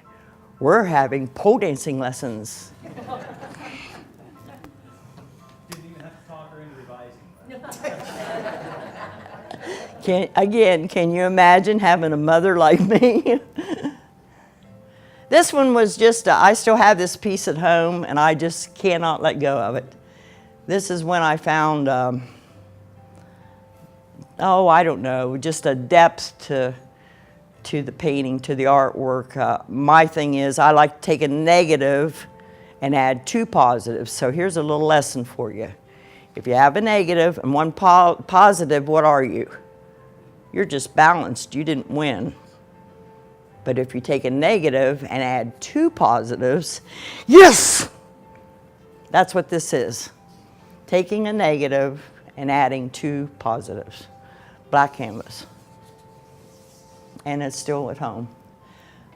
Speaker 3: we're having pole dancing lessons.
Speaker 4: Didn't even have to talk her into revising.
Speaker 3: Can you imagine having a mother like me? This one was just, I still have this piece at home, and I just cannot let go of it. This is when I found, I don't know, just a depth to the painting, to the artwork. My thing is, I like to take a negative and add 2 positives. So here's a little lesson for you. If you have a negative and 1 positive, what are you? You're just balanced. You didn't win. But if you take a negative and add 2 positives, yes! That's what this is. Taking a negative and adding 2 positives. Black canvas. And it's still at home.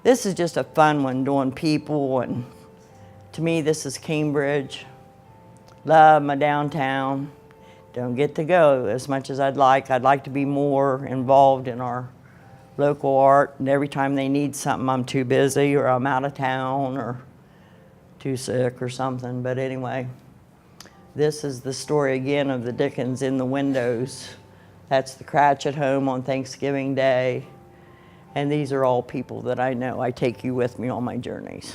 Speaker 3: This is just a fun one, doing people, and to me this is Cambridge. Love my downtown. Don't get to go as much as I'd like. I'd like to be more involved in our local art, and every time they need something, I'm too busy, or I'm out of town, or too sick or something. But anyway, This is the story again of the Dickens in the windows. That's the Cratchit home on Thanksgiving Day. And these are all people that I know. I take you with me on my journeys.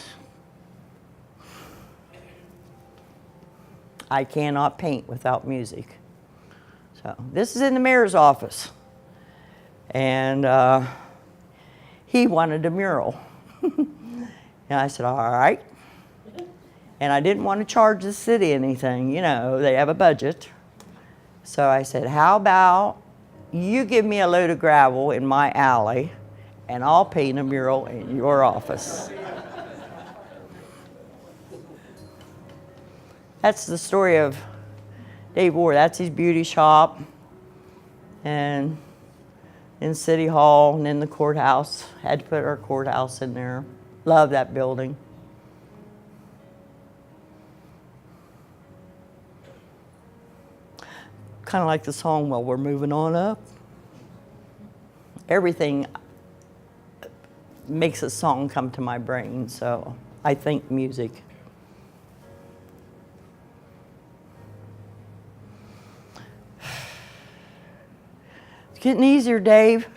Speaker 3: I cannot paint without music. So this is in the mayor's office. And he wanted a mural. And I said, all right. And I didn't want to charge the city anything. You know, they have a budget. So I said, how about you give me a load of gravel in my alley and I'll paint a mural in your office. That's the story of Dave Ward. That's his beauty shop. And in City Hall and in the courthouse. Had to put our courthouse in there. Love that building. Kind of like the song, well, we're moving on up. Everything makes a song come to my brain, so I think music. It's getting easier, Dave.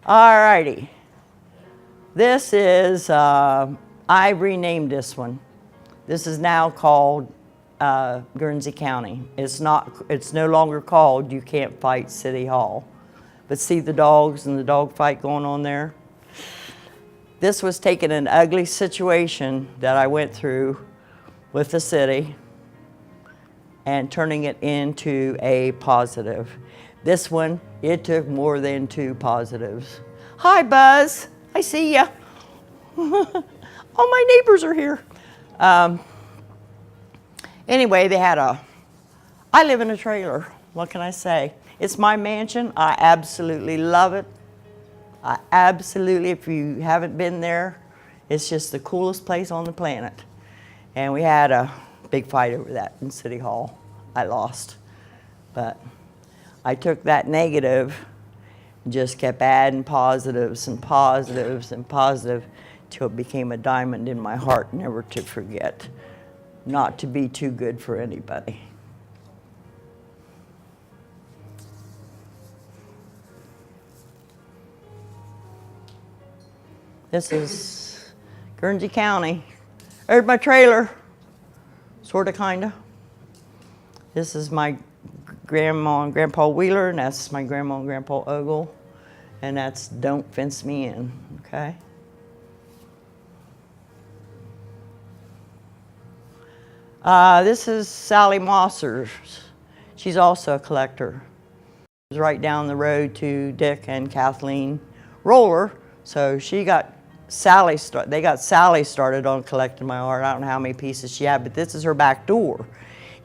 Speaker 3: All righty. This is, I renamed this one. This is now called Guernsey County. It's no longer called You Can't Fight City Hall. But see the dogs and the dog fight going on there? This was taking an ugly situation that I went through with the city and turning it into a positive. This one, it took more than 2 positives. Hi, Buzz. I see ya. All my neighbors are here. Anyway, I live in a trailer. What can I say? It's my mansion. I absolutely love it. If you haven't been there, it's just the coolest place on the planet. And we had a big fight over that in City Hall. I lost. But I took that negative and just kept adding positives and positives and positive till it became a diamond in my heart, never to forget, not to be too good for anybody. This is Guernsey County. There's my trailer, sorta, kinda. This is my grandma and grandpa Wheeler, and that's my grandma and grandpa Ogle, and that's Don't Fence Me In, okay? This is Sally Mosser's. She's also a collector. It's right down the road to Dick and Kathleen Roller, so they got Sally started on collecting my art. I don't know how many pieces she had, but this is her back door.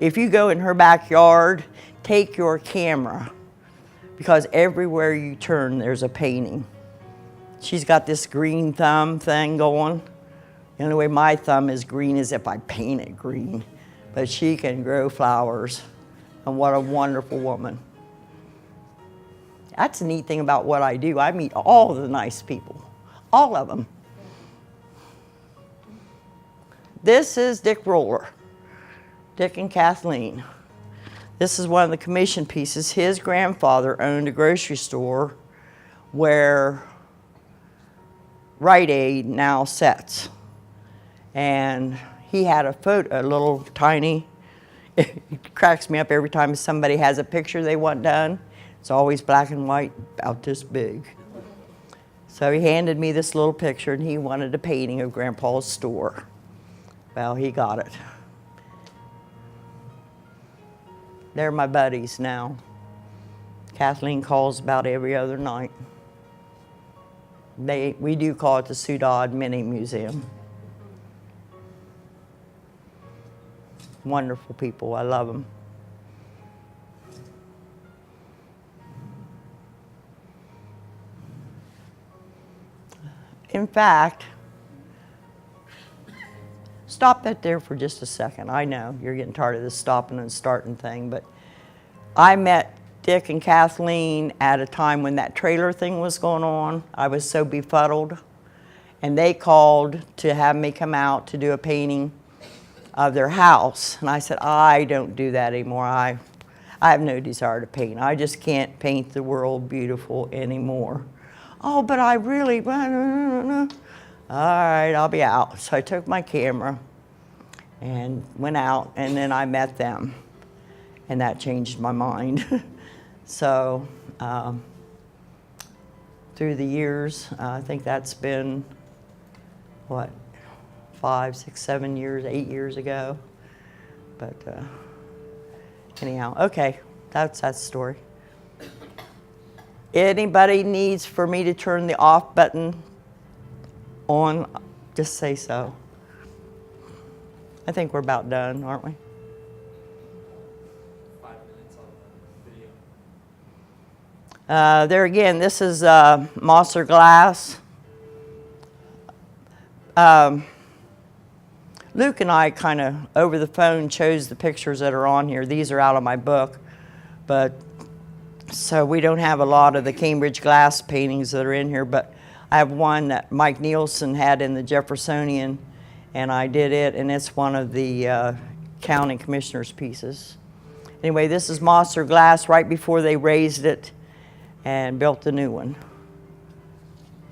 Speaker 3: If you go in her backyard, take your camera, because everywhere you turn, there's a painting. She's got this green thumb thing going. The only way my thumb is green is if I paint it green. But she can grow flowers, and what a wonderful woman. That's the neat thing about what I do. I meet all the nice people, all of them. This is Dick Roller, Dick and Kathleen. This is one of the commission pieces. His grandfather owned a grocery store where Rite Aid now sits. And he had a little tiny, it cracks me up every time somebody has a picture they want done. It's always black and white, about this big. So he handed me this little picture, and he wanted a painting of Grandpa's store. Well, he got it. They're my buddies now. Kathleen calls about every other night. We do call it the Sue Dodd Mini Museum. Wonderful people, I love them. In fact, stop that there for just a second. I know you're getting tired of this stopping and starting thing, but I met Dick and Kathleen at a time when that trailer thing was going on. I was so befuddled, and they called to have me come out to do a painting of their house. And I said, I don't do that anymore. I have no desire to paint. I just can't paint the world beautiful anymore. Oh, but I really, all right, I'll be out. So I took my camera and went out, and then I met them, and that changed my mind. So through the years, I think that's been, what, 5, 6, 7 years, 8 years ago. But anyhow, okay, that's that story. Anybody needs for me to turn the off button on, just say so. I think we're about done, aren't we?
Speaker 2: 5 minutes on the video.
Speaker 3: There again, this is Mosser glass. Luke and I kind of over the phone chose the pictures that are on here. These are out of my book, but so we don't have a lot of the Cambridge glass paintings that are in here, but I have one that Mike Nielsen had in the Jeffersonian, and I did it, and it's one of the county commissioner's pieces. Anyway, this is Mosser glass right before they raised it and built the new one.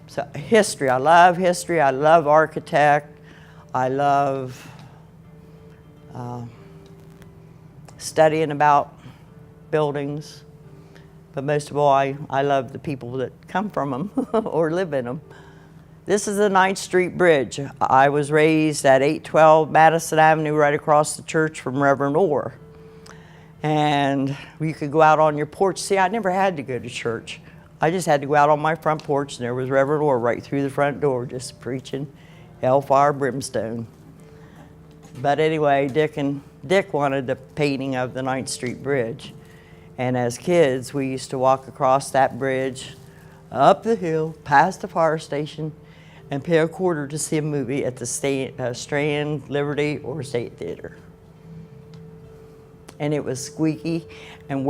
Speaker 3: So history, I love architect, I love studying about buildings, but most of all, I love the people that come from them or live in them. This is the 9th Street Bridge. I was raised at 812 Madison Avenue, right across the church from Reverend Orr. And you could go out on your porch. See, I never had to go to church. I just had to go out on my front porch, and there was Reverend Orr right through the front door just preaching hellfire brimstone. But anyway, Dick wanted the painting of the 9th Street Bridge. And as kids, we used to walk across that bridge, up the hill, past the fire station, and pay a quarter to see a movie at the Strand, Liberty, or State Theater. And it was squeaky, and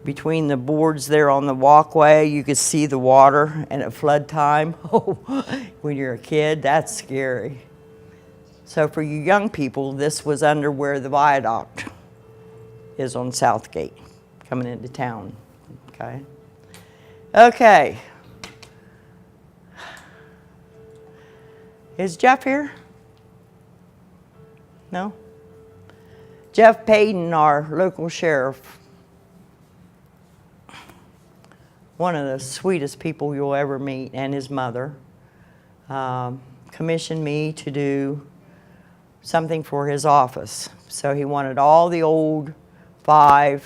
Speaker 3: between the boards there on the walkway, you could see the water, and at flood time, oh, when you're a kid, that's scary. So for you young people, this was under where the viaduct is on Southgate, coming into town, okay? Okay. Is Jeff here? No? Jeff Payton, our local sheriff, one of the sweetest people you'll ever meet, and his mother, commissioned me to do something for his office. So he wanted all the old 5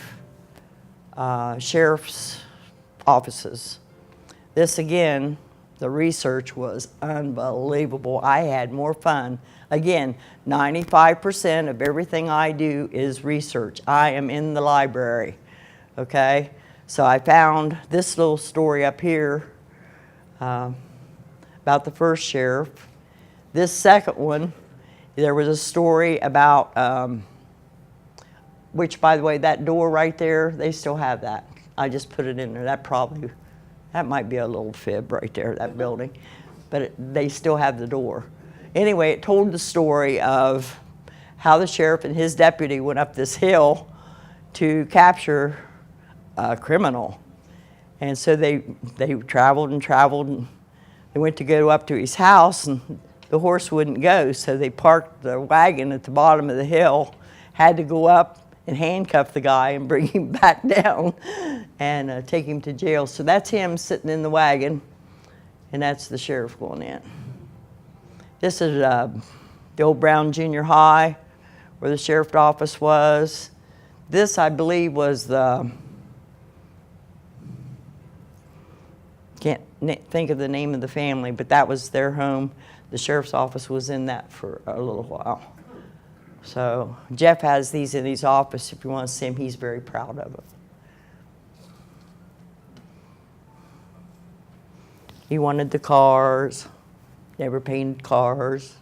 Speaker 3: sheriff's offices. This again, the research was unbelievable. I had more fun. Again, 95% of everything I do is research. I am in the library, okay? So I found this little story up here about the first sheriff. This second one, there was a story about, which by the way, that door right there, they still have that. I just put it in there. That might be a little fib right there, that building. But they still have the door. Anyway, it told the story of how the sheriff and his deputy went up this hill to capture a criminal. And so they traveled and traveled, and they went to go up to his house, and the horse wouldn't go, so they parked the wagon at the bottom of the hill, had to go up and handcuff the guy and bring him back down and take him to jail. So that's him sitting in the wagon, and that's the sheriff going in. This is the old Brown Junior High, where the sheriff's office was. This, I believe, was the, can't think of the name of the family, but that was their home. The sheriff's office was in that for a little while. So Jeff has these in his office. If you want to see him, he's very proud of it. He wanted the cars, never painted cars.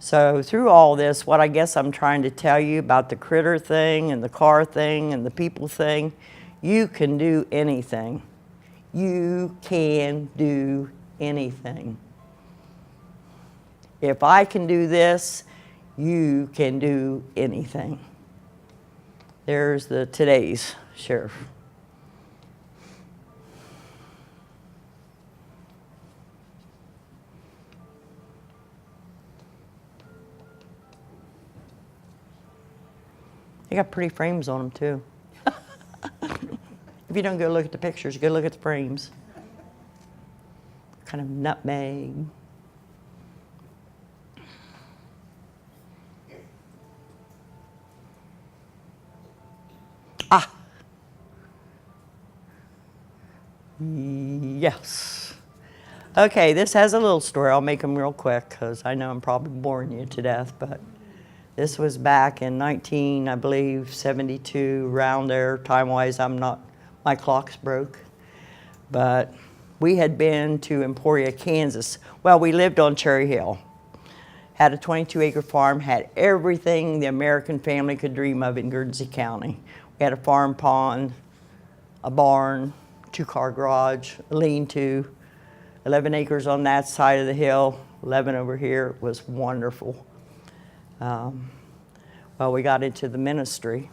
Speaker 3: So through all this, what I guess I'm trying to tell you about the critter thing and the car thing and the people thing, you can do anything. You can do anything. If I can do this, you can do anything. There's the today's sheriff. They got pretty frames on them too. If you don't go look at the pictures, go look at the frames. Kind of nutmeg. Ah. Yes. Okay, this has a little story. I'll make them real quick because I know I'm probably boring you to death, but this was back in 19, I believe, 72, around there. Time-wise, my clock's broke. But we had been to Emporia, Kansas. Well, we lived on Cherry Hill. Had a 22-acre farm, had everything the American family could dream of in Guernsey County. We had a farm pond, a barn, 2-car garage, a lean-to, 11 acres on that side of the hill, 11 over here. It was wonderful. Well, we got into the ministry,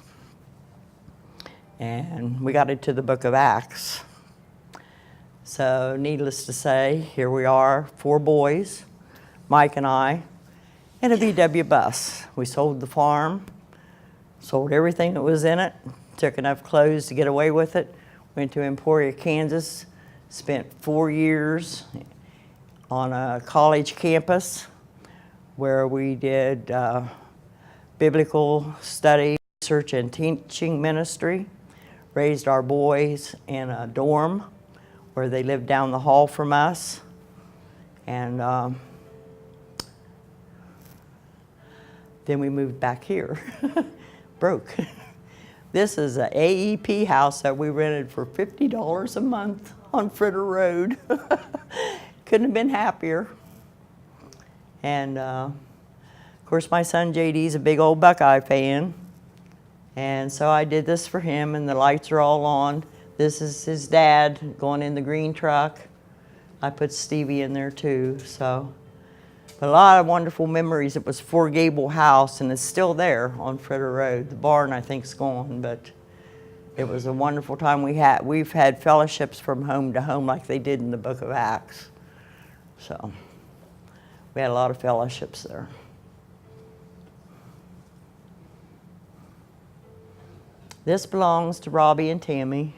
Speaker 3: and we got into the book of Acts. So needless to say, here we are, 4 boys, Mike and I, in a VW bus. We sold the farm, sold everything that was in it, took enough clothes to get away with it, went to Emporia, Kansas, spent 4 years on a college campus where we did biblical study, research, and teaching ministry, raised our boys in a dorm where they lived down the hall from us, and then we moved back here, broke. This is an AEP house that we rented for $50 a month on Fritter Road. Couldn't have been happier. And of course, my son JD's a big old Buckeye fan. And so I did this for him, and the lights are all on. This is his dad going in the green truck. I put Stevie in there too, so. But a lot of wonderful memories. It was 4-gable house, and it's still there on Fritter Road. The barn, I think, is gone, but it was a wonderful time we've had fellowships from home to home like they did in the book of Acts. So we had a lot of fellowships there. This belongs to Robbie and Tammy.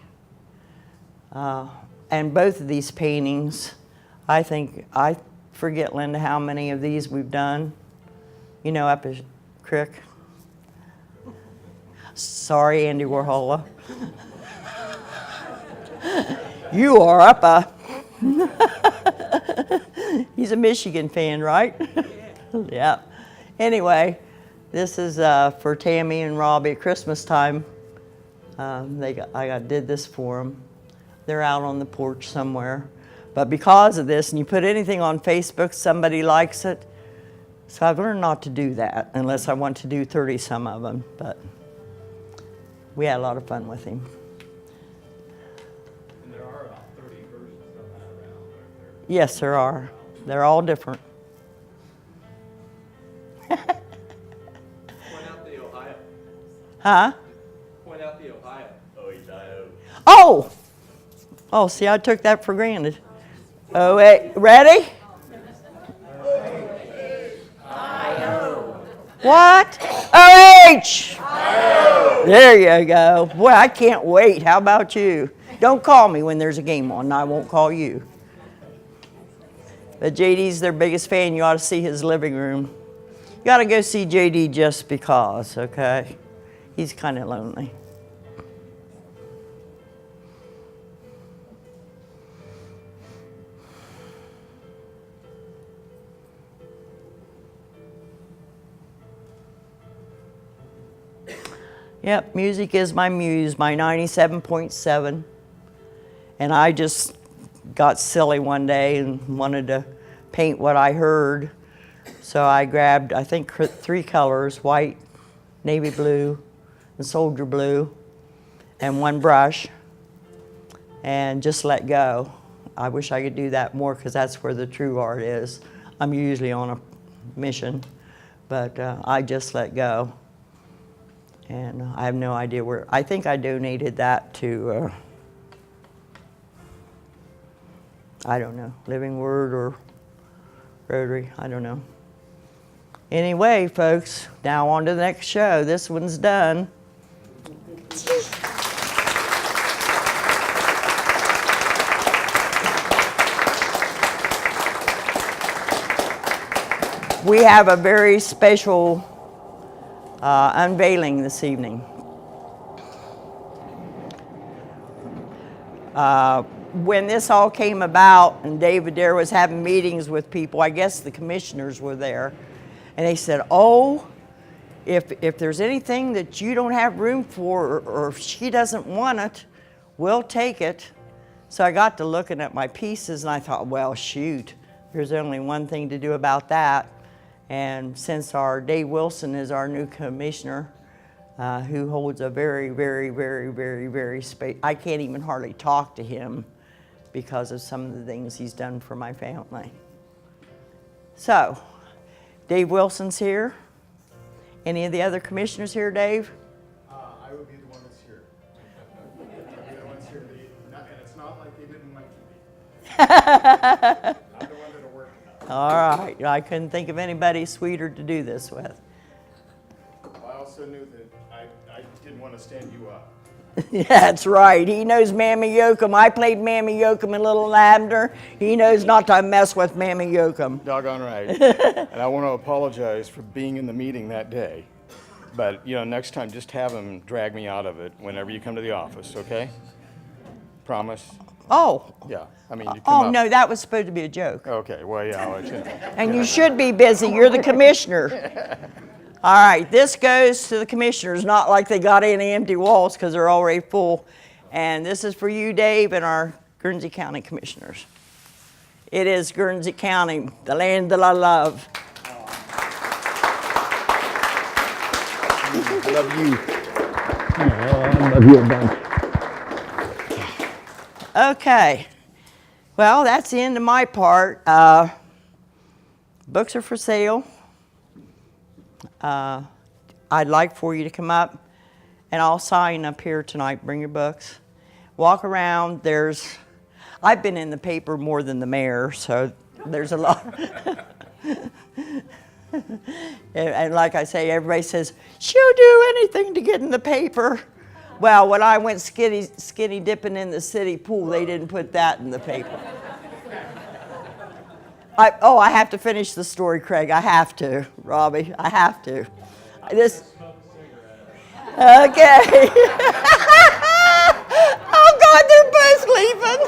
Speaker 3: And both of these paintings, I forget, Linda, how many of these we've done. You know, up a creek. Sorry, Andy Warhol. You are up a... He's a Michigan fan, right? Yeah. Anyway, this is for Tammy and Robbie at Christmas time. I did this for them. They're out on the porch somewhere. But because of this, and you put anything on Facebook, somebody likes it. So I've learned not to do that unless I want to do 30 some of them. But we had a lot of fun with him.
Speaker 4: And there are about 30 versions of that around, aren't there?
Speaker 3: Yes, there are. They're all different.
Speaker 2: Point out the Ohio.
Speaker 3: Huh?
Speaker 2: Point out the Ohio.
Speaker 3: Oh! Oh, see, I took that for granted. Oh, wait, ready? What? O-H! There you go. Boy, I can't wait. How about you? Don't call me when there's a game on, and I won't call you. But JD's their biggest fan. You ought to see his living room. You got to go see JD just because, okay? He's kind of lonely. Yep, music is my muse, my 97.7. And I just got silly one day and wanted to paint what I heard. So I grabbed, I think, 3 colors, white, navy blue, and soldier blue, and 1 brush. and just let go. I wish I could do that more because that's where the true art is. I'm usually on a mission, but I just let go. And I have no idea where. I think I donated that to, I don't know, Living Word or Rotary, I don't know. Anyway, folks, now on to the next show. This one's done. We have a very special unveiling this evening. When this all came about and David Dare was having meetings with people, I guess the commissioners were there, and they said, oh, if there's anything that you don't have room for or if she doesn't want it, we'll take it. So I got to looking at my pieces and I thought, well, shoot, there's only one thing to do about that. And since our Dave Wilson is our new commissioner, who holds a very, very, very, very, very I can't even hardly talk to him because of some of the things he's done for my family. So, Dave Wilson's here. Any of the other commissioners here, Dave?
Speaker 6: I would be the one that's here. I'd be the ones here, and it's not like they didn't like me. I'm the one that'll work it out.
Speaker 3: All right, I couldn't think of anybody sweeter to do this with.
Speaker 6: I also knew that I didn't want to stand you up.
Speaker 3: That's right. He knows Mammy Yoakum. I played Mammy Yoakum in Little Lavender. He knows not to mess with Mammy Yoakum.
Speaker 6: Doggone right. And I want to apologize for being in the meeting that day. But, next time, just have him drag me out of it whenever you come to the office, okay? Promise?
Speaker 3: Oh.
Speaker 6: Yeah. I mean, you come
Speaker 3: Oh,
Speaker 6: up.
Speaker 3: no, that was supposed to be a joke.
Speaker 6: Okay, well, yeah. I'll let you know.
Speaker 3: And you should be busy. You're the commissioner. All right, this goes to the commissioners, not like they got any empty walls because they're already full. And this is for you, Dave, and our Guernsey County commissioners. It is Guernsey County, the land that I love.
Speaker 6: I love you.
Speaker 7: I love you a bunch.
Speaker 3: Okay, well, that's the end of my part. Books are for sale. I'd like for you to come up and I'll sign up here tonight. Bring your books. Walk around. I've been in the paper more than the mayor, so there's a lot. And like I say, everybody says, she'll do anything to get in the paper. Well, when I went skinny dipping in the city pool, they didn't put that in the paper. I have to finish the story, Craig. I have to, Robbie. I have to. Okay. Oh, God, they're both leaving.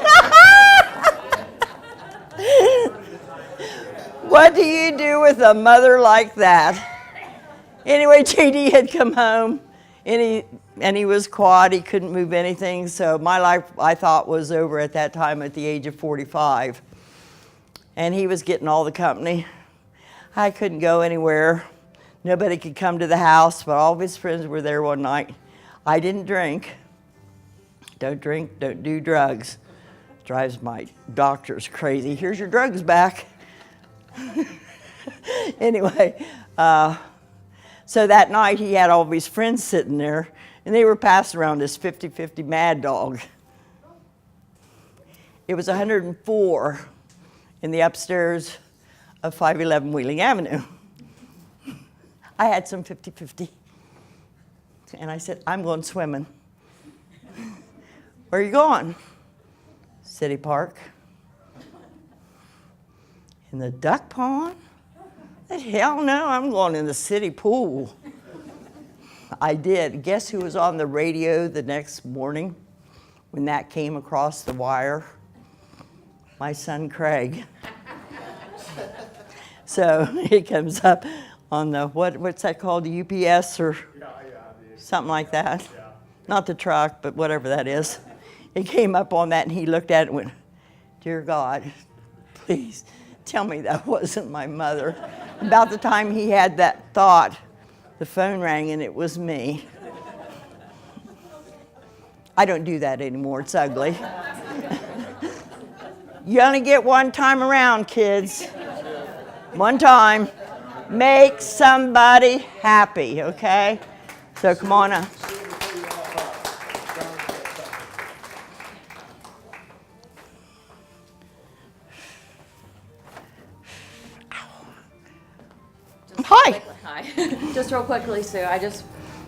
Speaker 3: What do you do with a mother like that? Anyway, JD had come home, and he was quad. He couldn't move anything, so my life, I thought, was over at that time at the age of 45. And he was getting all the company. I couldn't go anywhere. Nobody could come to the house, but all of his friends were there one night. I didn't drink. Don't drink, don't do drugs. Drives my doctors crazy. Here's your drugs back. Anyway, so that night he had all of his friends sitting there, and they were passing around this 50-50 Mad Dog. It was 104 in the upstairs of 511 Wheeling Avenue. I had some 50-50. And I said, I'm going swimming. Where are you going? City Park. In the duck pond? The hell no, I'm going in the city pool. I did. Guess who was on the radio the next morning when that came across the wire? My son Craig. So he comes up on the, what's that called, the UPS or something like that? Not the truck, but whatever that is. He came up on that and he looked at it and went, dear God, please tell me that wasn't my mother. About the time he had that thought, the phone rang and it was me. I don't do that anymore, it's ugly. You only get one time around, kids. One time. Make somebody happy, okay? So come on up. Hi.
Speaker 8: Hi. Just real quickly, Sue,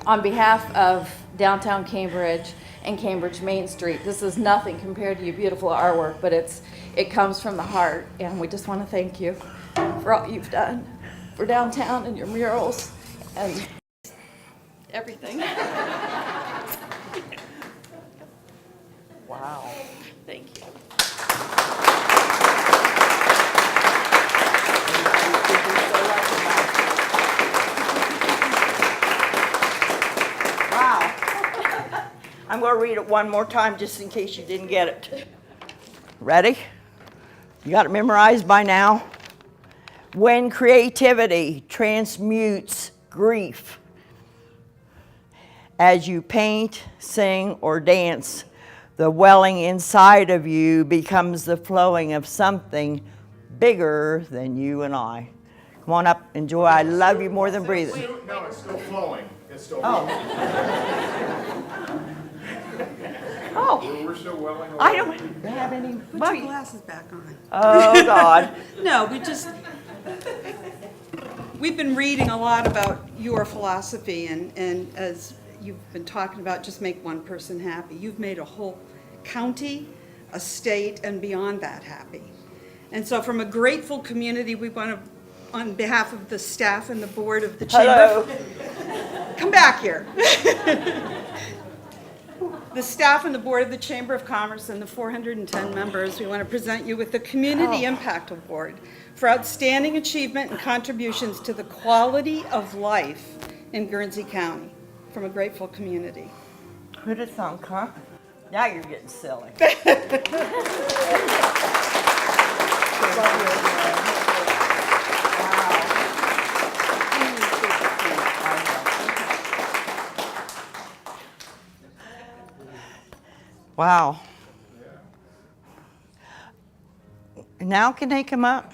Speaker 8: on behalf of downtown Cambridge and Cambridge Main Street, this is nothing compared to your beautiful artwork, but it comes from the heart, and we just want to thank you for all you've done for downtown and your murals and everything.
Speaker 3: Wow.
Speaker 8: Thank you.
Speaker 3: Wow. I'm going to read it one more time just in case you didn't get it. Ready? You got it memorized by now? When creativity transmutes grief, as you paint, sing, or dance, the welling inside of you becomes the flowing of something bigger than you and I. Come on up, enjoy. I love you more than breathing.
Speaker 1: No, it's still flowing. It's still
Speaker 3: Oh. Oh,
Speaker 1: We're still welling away.
Speaker 3: I don't have any.
Speaker 5: Put your glasses back on.
Speaker 3: Oh, God.
Speaker 5: No, we've been reading a lot about your philosophy, and as you've been talking about, just make one person happy. You've made a whole county, a state, and beyond that happy. And so from a grateful community, we want to, on behalf of the staff and the board of the chamber.
Speaker 3: Hello.
Speaker 5: Come back here. The staff and the board of the Chamber of Commerce and the 410 members, we want to present you with the Community Impact Award for outstanding achievement and contributions to the quality of life in Guernsey County from a grateful community.
Speaker 3: Who'd have thunk, huh? Now you're getting silly. Wow. Now can they come up?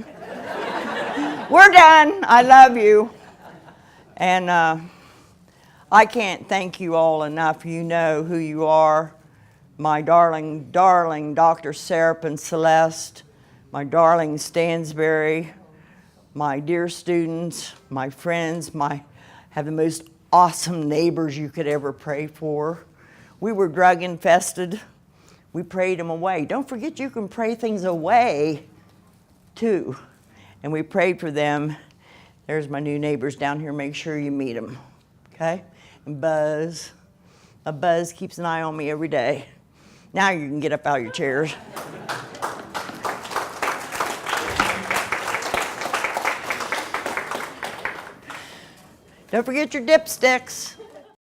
Speaker 3: We're done. I love you. And I can't thank you all enough. You know who you are. My darling, darling Dr. Serapin Celeste, my darling Stansberry, my dear students, my friends, have the most awesome neighbors you could ever pray for. We were drug infested. We prayed them away. Don't forget you can pray things away too. And we prayed for them. There's my new neighbors down here. Make sure you meet them. Okay? And Buzz. Buzz keeps an eye on me every day. Now you can get up out of your chairs. Don't forget your dipsticks.